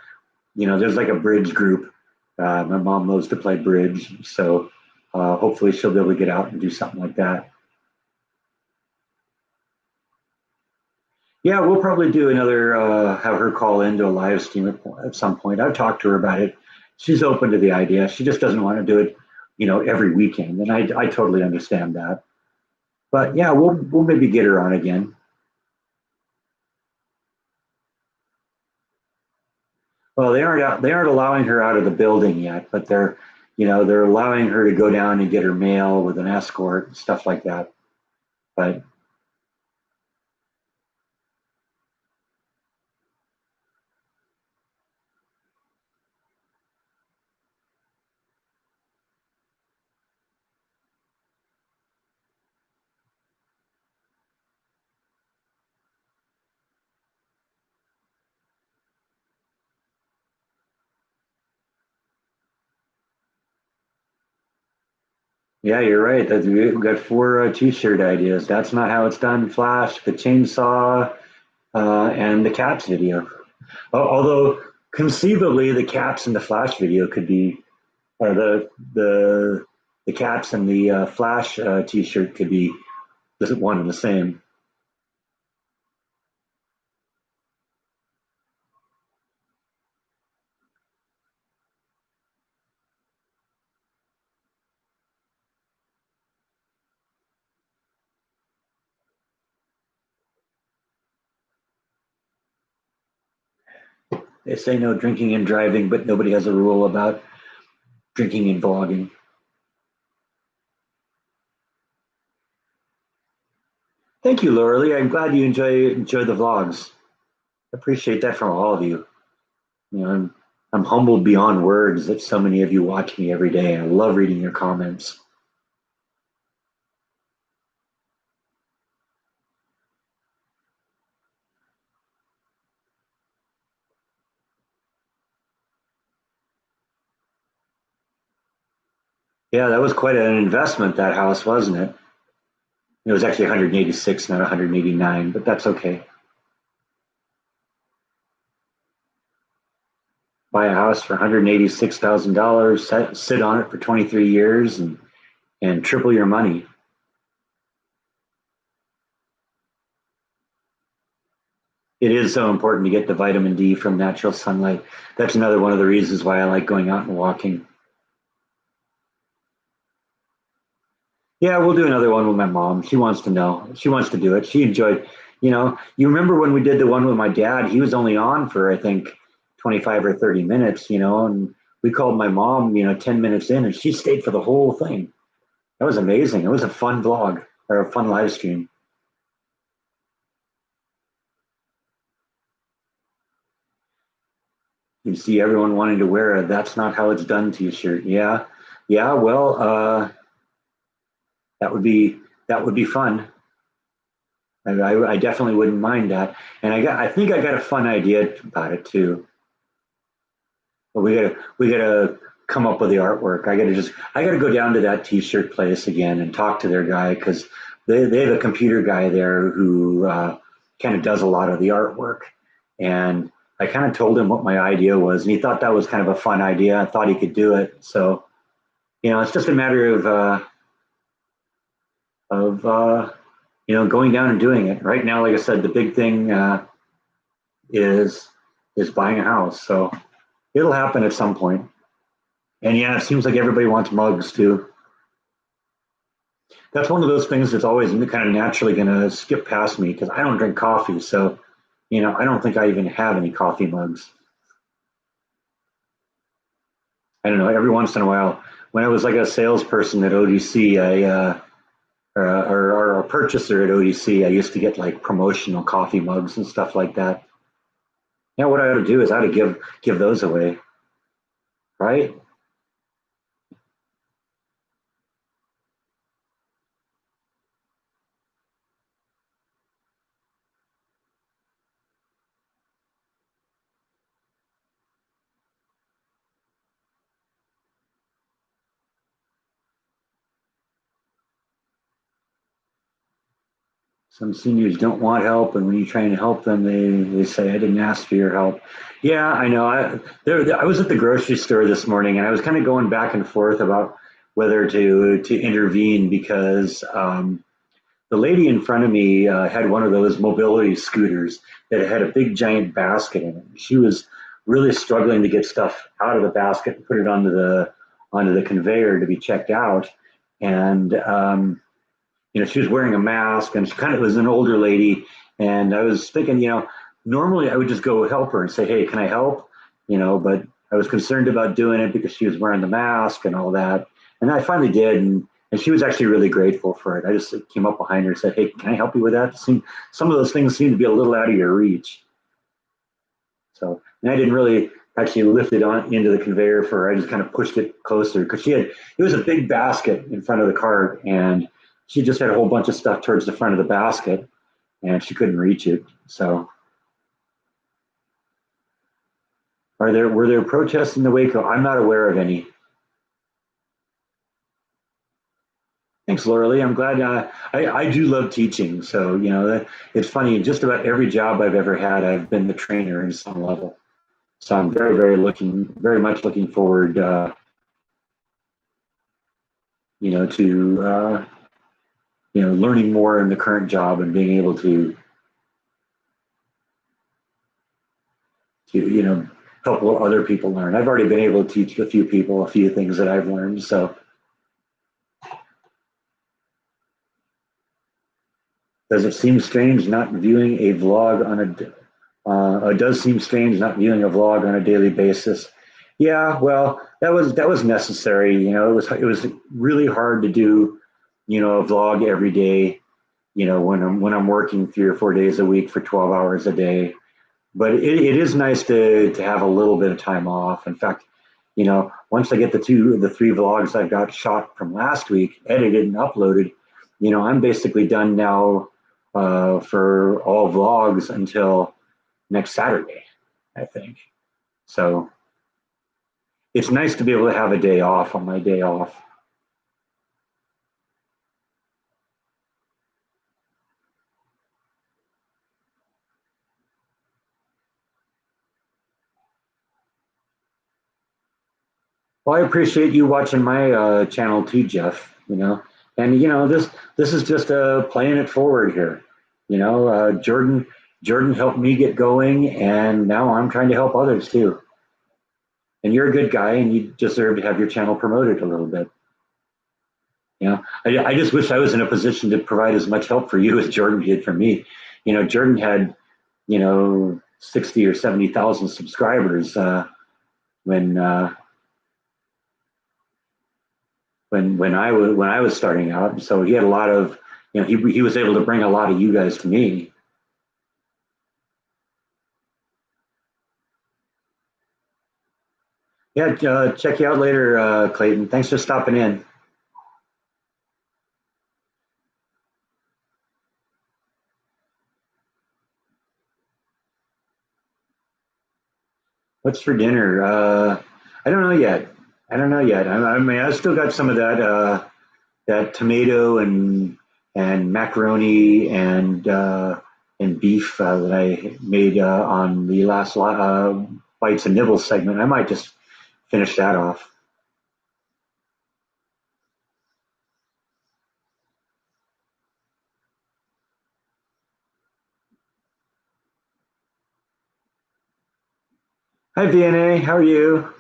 There's like a bridge group. My mom loves to play bridge, so hopefully she'll be able to get out and do something like that. Yeah, we'll probably do another, have her call into a live stream at some point. I've talked to her about it. She's open to the idea. She just doesn't want to do it, every weekend. And I totally understand that. But yeah, we'll maybe get her on again. Well, they aren't allowing her out of the building yet, but they're allowing her to go down and get her mail with an escort and stuff like that. But yeah, you're right. We've got four t-shirt ideas. That's not how it's done. Flash, the chainsaw, and the cats video. Although conceivably, the cats in the Flash video could be, or the cats and the Flash T-shirt could be one and the same. They say no drinking and driving, but nobody has a rule about drinking and vlogging. Thank you, Laura. I'm glad you enjoy the vlogs. I appreciate that from all of you. I'm humbled beyond words that so many of you watch me every day. I love reading your comments. Yeah, that was quite an investment, that house, wasn't it? It was actually 186, not 189, but that's okay. Buy a house for $186,000, sit on it for 23 years, and triple your money. It is so important to get the vitamin D from natural sunlight. That's another one of the reasons why I like going out and walking. Yeah, we'll do another one with my mom. She wants to know. She wants to do it. She enjoyed, you remember when we did the one with my dad, he was only on for, I think, 25 or 30 minutes, and we called my mom, 10 minutes in, and she stayed for the whole thing. That was amazing. It was a fun vlog or a fun live stream. You see everyone wanting to wear a "That's not how it's done" T-shirt. Yeah, yeah. Well, that would be that would be fun. I definitely wouldn't mind that. And I think I got a fun idea about it too. But we gotta come up with the artwork. I gotta go down to that T-shirt place again and talk to their guy because they have a computer guy there who kind of does a lot of the artwork. And I kind of told him what my idea was, and he thought that was kind of a fun idea. I thought he could do it. So it's just a matter of going down and doing it. Right now, like I said, the big thing is is buying a house. So it'll happen at some point. And yeah, it seems like everybody wants mugs too. that's one of those things that's always kind of naturally going to skip past me because I don't drink coffee. So, I don't think I even have any coffee mugs. I don't know. Every once in a while, when I was like a salesperson at ODC, or a purchaser at ODC, I used to get like promotional coffee mugs and stuff like that. Yeah, what I ought to do is I ought to give those away, right? Some seniors don't want help, and when you try and help them, they say, "I didn't ask for your help." Yeah, I know. I was at the grocery store this morning, and I was kind of going back and forth about whether to intervene because the lady in front of me had one of those mobility scooters that had a big giant basket in it. She was really struggling to get stuff out of the basket and put it onto the conveyor to be checked out, and she was wearing a mask, and she kind of was an older lady. And I was thinking, normally I would just go help her and say, "Hey, can I help?" But I was concerned about doing it because she was wearing the mask and all that. And I finally did, and she was actually really grateful for it. I just came up behind her and said, "Hey, can I help you with that?" Some of those things seem to be a little out of your reach. So, and I didn't really actually lift it on into the conveyor for her. I just kind of pushed it closer because it was a big basket in front of the cart, and she just had a whole bunch of stuff towards the front of the basket, and she couldn't reach it. So, were there protests in the Waco? I'm not aware of any. Thanks, Laura Lee. I'm glad. I do love teaching. So, it's funny. Just about every job I've ever had, I've been the trainer in some level. So I'm very much looking forward, to learning more in the current job and being able to help other people learn. I've already been able to teach a few people a few things that I've learned. So does it seem strange not viewing a vlog on it does seem strange not viewing a vlog on a daily basis. Yeah, well, that was necessary. It was really hard to do, a vlog every day. When I'm working 3 or 4 days a week for 12 hours a day. But it is nice to have a little bit of time off. In fact, once I get the three vlogs I've got shot from last week edited and uploaded, I'm basically done now for all vlogs until next Saturday, I think. So it's nice to be able to have a day off on my day off. Well, I appreciate you watching my channel too, Jeff. And this is just playing it forward here. Jordan helped me get going, and now I'm trying to help others too. And you're a good guy, and you deserve to have your channel promoted a little bit. I just wish I was in a position to provide as much help for you as Jordan did for me. Jordan had 60 or 70,000 subscribers when when I was starting out. So he had a lot of he was able to bring a lot of you guys to me. Yeah, check you out later, Clayton. Thanks for stopping in. What's for dinner? I don't know yet. I don't know yet. I mean, I still got some of that tomato and macaroni and beef that I made on the last bites and nibbles segment. I might just finish that off. Hi, VNA. How are you?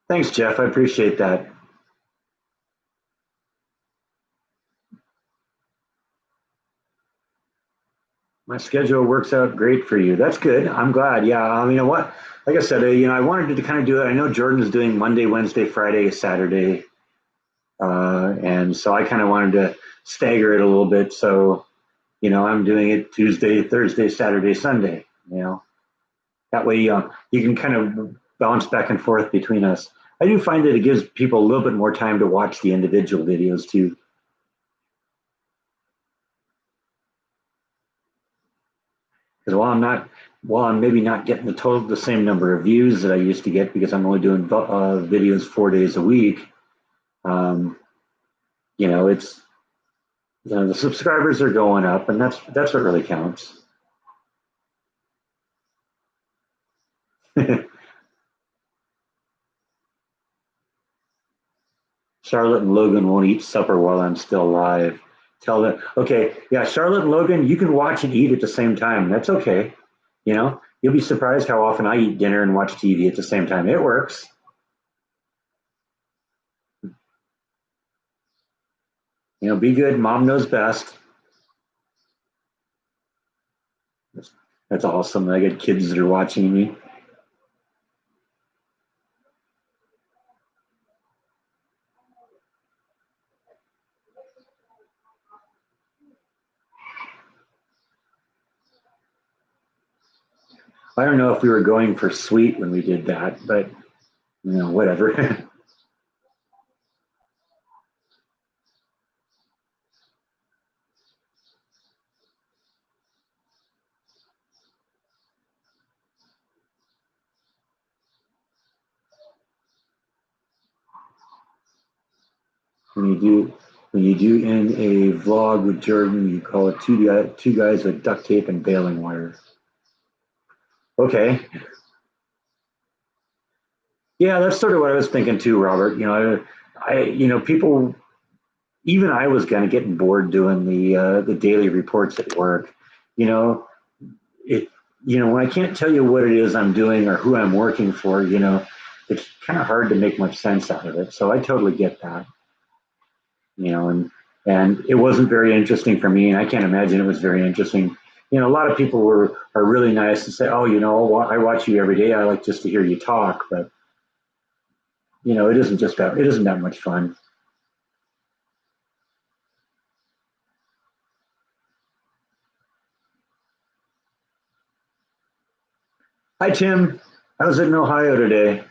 Thanks, Jeff. I appreciate that. My schedule works out great for you. That's good. I'm glad. Yeah. You know what? Like I said, I wanted to kind of do it. I know Jordan is doing Monday, Wednesday, Friday, Saturday, and so I kind of wanted to stagger it a little bit. So, I'm doing it Tuesday, Thursday, Saturday, Sunday. That way, you can kind of bounce back and forth between us. I do find that it gives people a little bit more time to watch the individual videos too. Because while I'm maybe not getting the same number of views that I used to get because I'm only doing videos 4 days a week, um, it's the subscribers are going up, and that's what really counts. Charlotte and Logan won't eat supper while I'm still alive. Tell them, okay, yeah, Charlotte and Logan, you can watch and eat at the same time. That's okay. You'll be surprised how often I eat dinner and watch TV at the same time. It works. Be good. Mom knows best. That's awesome. I got kids that are watching me. I don't know if we were going for sweet when we did that, but whatever. when you do when you do in a vlog with Jordan, you call it two guys with duct tape and baling wire. Okay. Yeah, that's sort of what I was thinking too, Robert. People, even I was kind of getting bored doing the daily reports at work. You know, it. When I can't tell you what it is I'm doing or who I'm working for, it's kind of hard to make much sense out of it. So I totally get that. And it wasn't very interesting for me, and I can't imagine it was very interesting. A lot of people are really nice and say, "Oh, I watch you every day. I like just to hear you talk," but it isn't that much fun. Hi, Tim. How's it in Ohio today?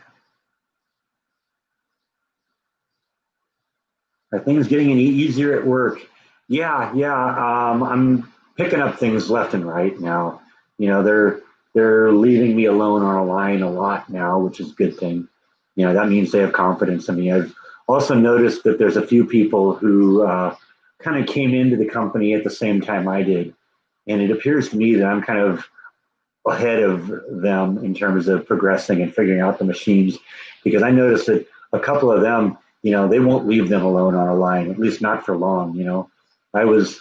Are things getting any easier at work? Yeah, yeah. I'm picking up things left and right now. They're leaving me alone on a line a lot now, which is a good thing. That means they have confidence in me. I've also noticed that there's a few people who kind of came into the company at the same time I did, and it appears to me that I'm kind of ahead of them in terms of progressing and figuring out the machines, because I noticed that a couple of them, they won't leave them alone on a line, at least not for long. I was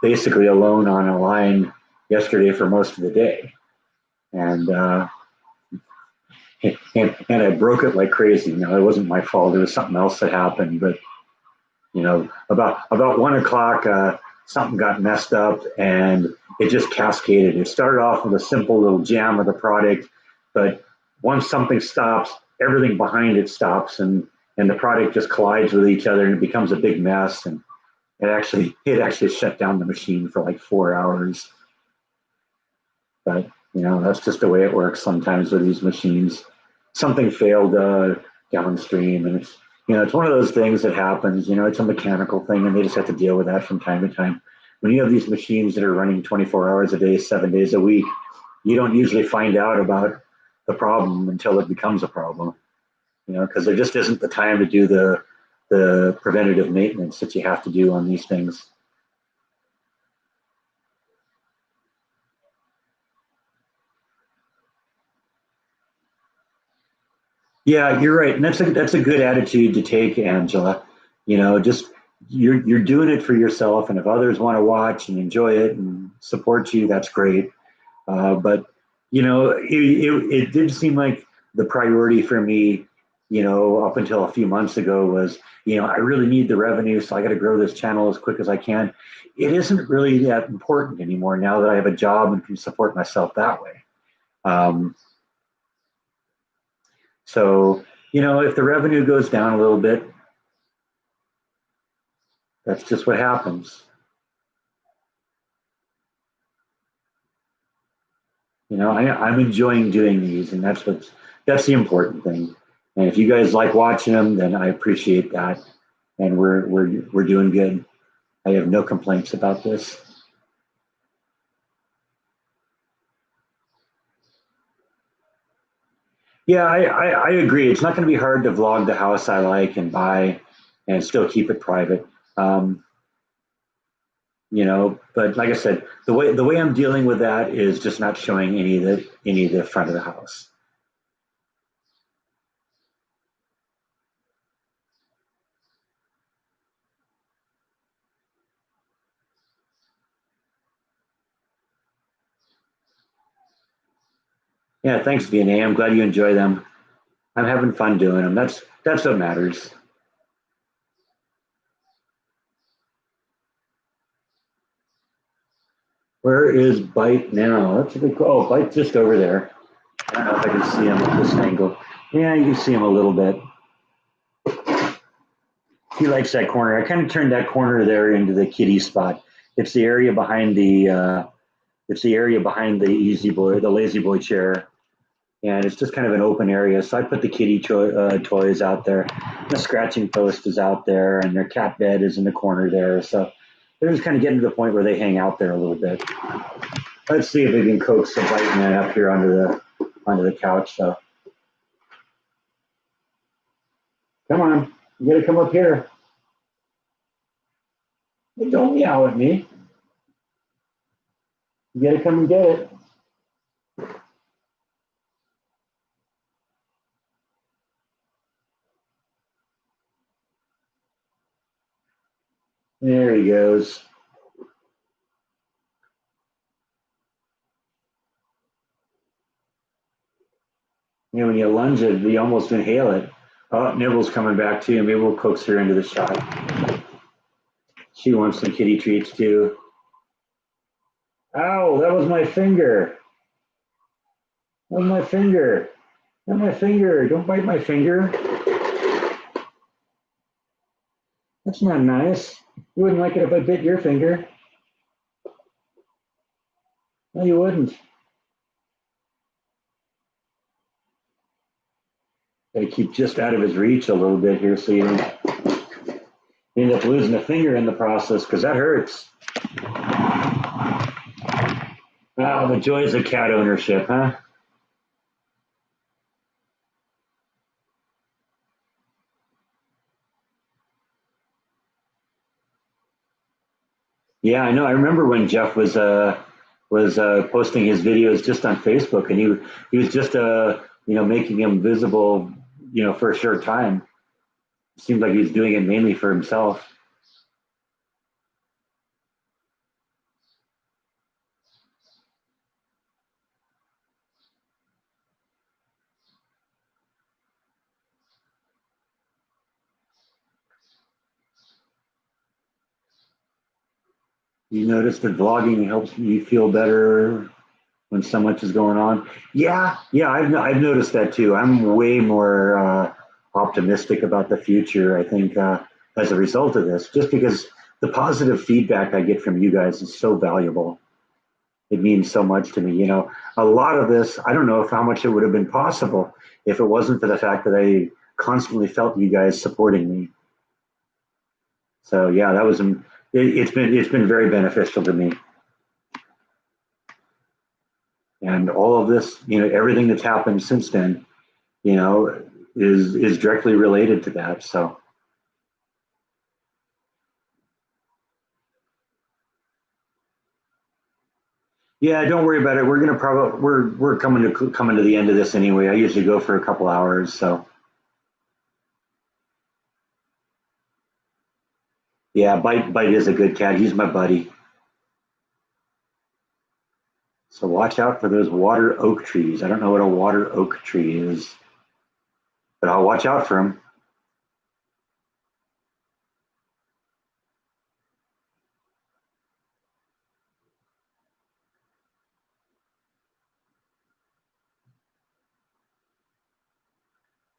basically alone on a line yesterday for most of the day, and and I broke it like crazy. It wasn't my fault. It was something else that happened, but about 1 o'clock, something got messed up and it just cascaded. It started off with a simple little jam of the product, but once something stops, everything behind it stops, and the product just collides with each other and it becomes a big mess. And it actually shut down the machine for like 4 hours. But that's just the way it works sometimes with these machines. Something failed downstream, and it's one of those things that happens. It's a mechanical thing, and they just have to deal with that from time to time. When you have these machines that are running 24 hours a day, 7 days a week, you don't usually find out about the problem until it becomes a problem. Because there just isn't the time to do the preventative maintenance that you have to do on these things. Yeah, you're right, and that's a good attitude to take, Angela. Just you're doing it for yourself, and if others want to watch and enjoy it and support you, that's great. But it did seem like the priority for me up until a few months ago was, I really need the revenue, so I got to grow this channel as quick as I can. It isn't really that important anymore now that I have a job and can support myself that way. Um, so, if the revenue goes down a little bit, that's just what happens. I'm enjoying doing these, and that's the important thing. And if you guys like watching them, then I appreciate that, and we're doing good. I have no complaints about this. Yeah, I agree. It's not going to be hard to vlog the house I like and buy, and still keep it private. Um, but like I said, the way I'm dealing with that is just not showing any of the front of the house. Yeah, thanks, DNA. I'm glad you enjoy them. I'm having fun doing them. That's what matters. Where is Bite now? That's a good call. Oh, Bite's just over there. I don't know if I can see him at this angle. Yeah, you can see him a little bit. He likes that corner. I kind of turned that corner there into the kitty spot. It's the area behind the easy boy, the lazy boy chair, and it's just kind of an open area. So I put the kitty toys out there. The scratching post is out there, and their cat bed is in the corner there. So they're just kind of getting to the point where they hang out there a little bit. Let's see if we can coax the Bite Man up here onto the couch. So come on, you got to come up here. Hey, don't meow at me. You got to come and get it. There he goes. When you lunge it, you almost inhale it. Oh, Nibble's coming back too. Maybe we'll coax her into the shot. She wants some kitty treats too. Ow, that was my finger. That was my finger. Not my finger. Don't bite my finger. That's not nice. You wouldn't like it if I bit your finger. No, you wouldn't. Gotta keep just out of his reach a little bit here so you don't end up losing a finger in the process, because that hurts. Oh, the joys of cat ownership, huh? Yeah, I know. I remember when Jeff was posting his videos just on Facebook, and he was just making them visible, for a short time. It seemed like he was doing it mainly for himself. You notice that vlogging helps you feel better when so much is going on. Yeah, yeah, I've noticed that too. I'm way more optimistic about the future. I think as a result of this, just because the positive feedback I get from you guys is so valuable. It means so much to me. A lot of this, I don't know if how much it would have been possible if it wasn't for the fact that I constantly felt you guys supporting me. So yeah, it's been very beneficial to me. And all of this, everything that's happened since then, you know, is directly related to that. So yeah, don't worry about it. We're coming to the end of this anyway. I usually go for a couple hours, so yeah, Bite is a good cat. He's my buddy. So watch out for those water oak trees. I don't know what a water oak tree is. but I'll watch out for him.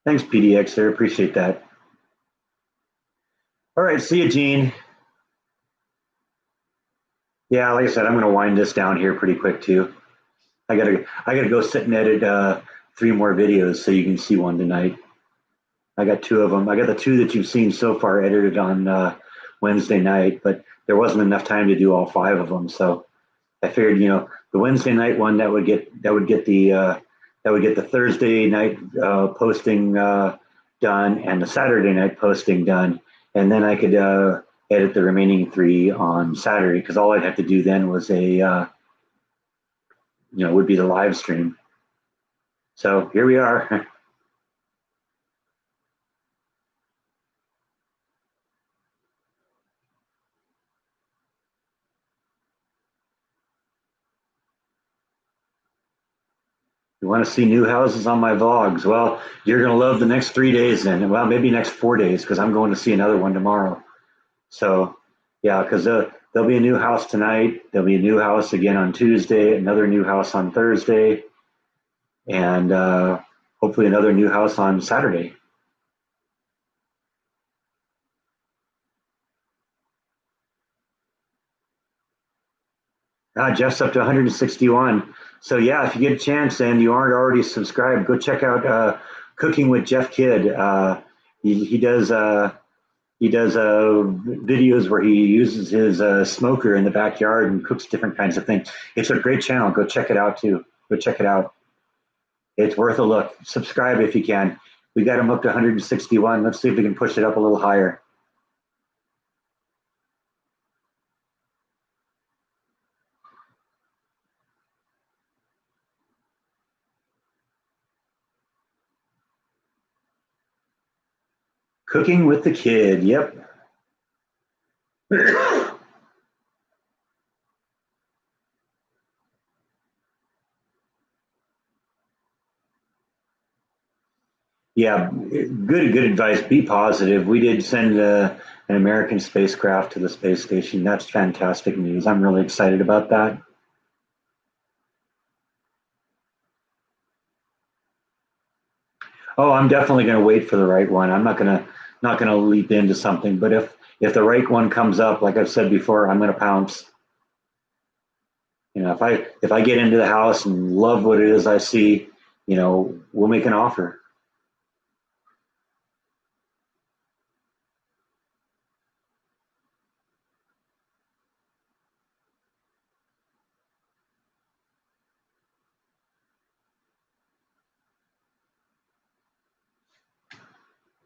Thanks, PDX there. Appreciate that. All right, see you, Gene. Yeah, like I said, I'm going to wind this down here pretty quick too. I gotta go sit and edit 3 more videos so you can see one tonight. I got 2 of them. I got the 2 that you've seen so far edited on Wednesday night, but there wasn't enough time to do all 5 of them. So I figured, the Wednesday night one that would get the Thursday night posting done and the Saturday night posting done, and then I could edit the remaining 3 on Saturday because all I'd have to do then was would be the live stream. So here we are. You want to see new houses on my vlogs? Well, you're going to love the next 3 days then. Well, maybe next 4 days because I'm going to see another one tomorrow. So, yeah, because there'll be a new house tonight. There'll be a new house again on Tuesday, another new house on Thursday, and hopefully another new house on Saturday. Jeff's up to 161. So, yeah, if you get a chance and you aren't already subscribed, go check out Cooking with Jeff Kidd. He does videos where he uses his smoker in the backyard and cooks different kinds of things. It's a great channel. Go check it out too. Go check it out. It's worth a look. Subscribe if you can. We got him up to 161. Let's see if we can push it up a little higher. Cooking with the Kid. Yep. Yeah, good advice. Be positive. We did send an American spacecraft to the space station. That's fantastic news. I'm really excited about that. Oh, I'm definitely going to wait for the right one. I'm not gonna leap into something. But if the right one comes up, like I've said before, I'm going to pounce. If I get into the house and love what it is I see, we'll make an offer.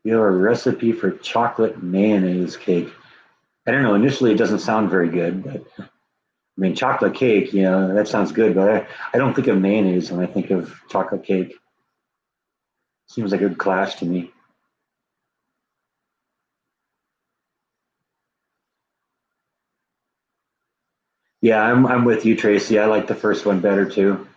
You have a recipe for chocolate mayonnaise cake. I don't know. Initially, it doesn't sound very good, but I mean, chocolate cake, that sounds good. But I don't think of mayonnaise when I think of chocolate cake. Seems like a good clash to me. Yeah, I'm with you, Tracy. I like the first one better too.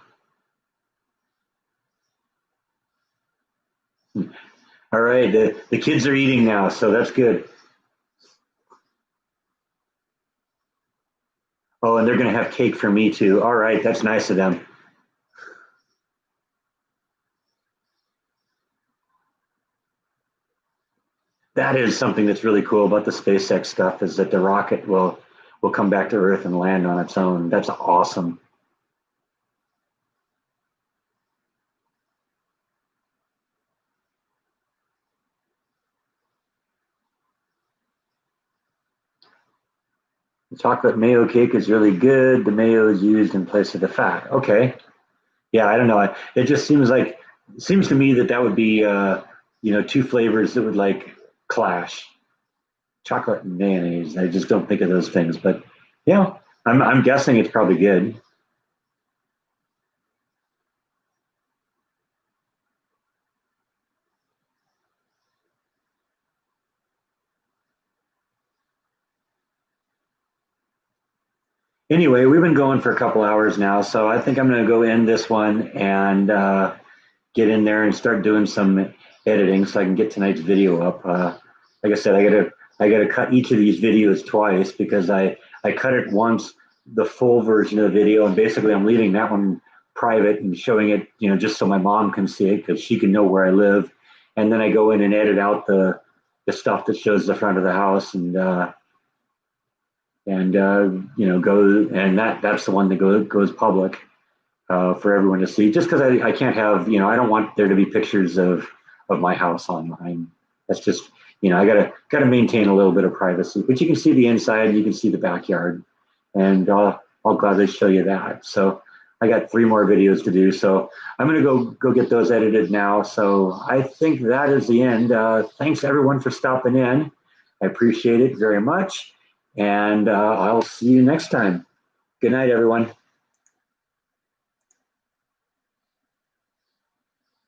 All right, the kids are eating now, so that's good. Oh, and they're going to have cake for me too. All right, that's nice of them. That is something that's really cool about the SpaceX stuff is that the rocket will come back to Earth and land on its own. That's awesome. The chocolate mayo cake is really good. The mayo is used in place of the fat. Okay. Yeah, I don't know. It just seems to me that would be 2 flavors that would like clash. Chocolate and mayonnaise. I just don't think of those things, but yeah, I'm guessing it's probably good. Anyway, we've been going for a couple hours now, so I think I'm going to go end this one and get in there and start doing some editing so I can get tonight's video up. Like I said, I gotta cut each of these videos twice because I cut it once, the full version of the video, and basically I'm leaving that one private and showing it, just so my mom can see it because she can know where I live. And then I go in and edit out the stuff that shows the front of the house and go, and that's the one that goes public for everyone to see. Just because I can't have, I don't want there to be pictures of my house online. That's just, I gotta maintain a little bit of privacy. But you can see the inside, you can see the backyard, and I'll gladly show you that. So I got 3 more videos to do, so I'm gonna go get those edited now. So I think that is the end. Thanks everyone for stopping in. I appreciate it very much, and I'll see you next time. Good night, everyone.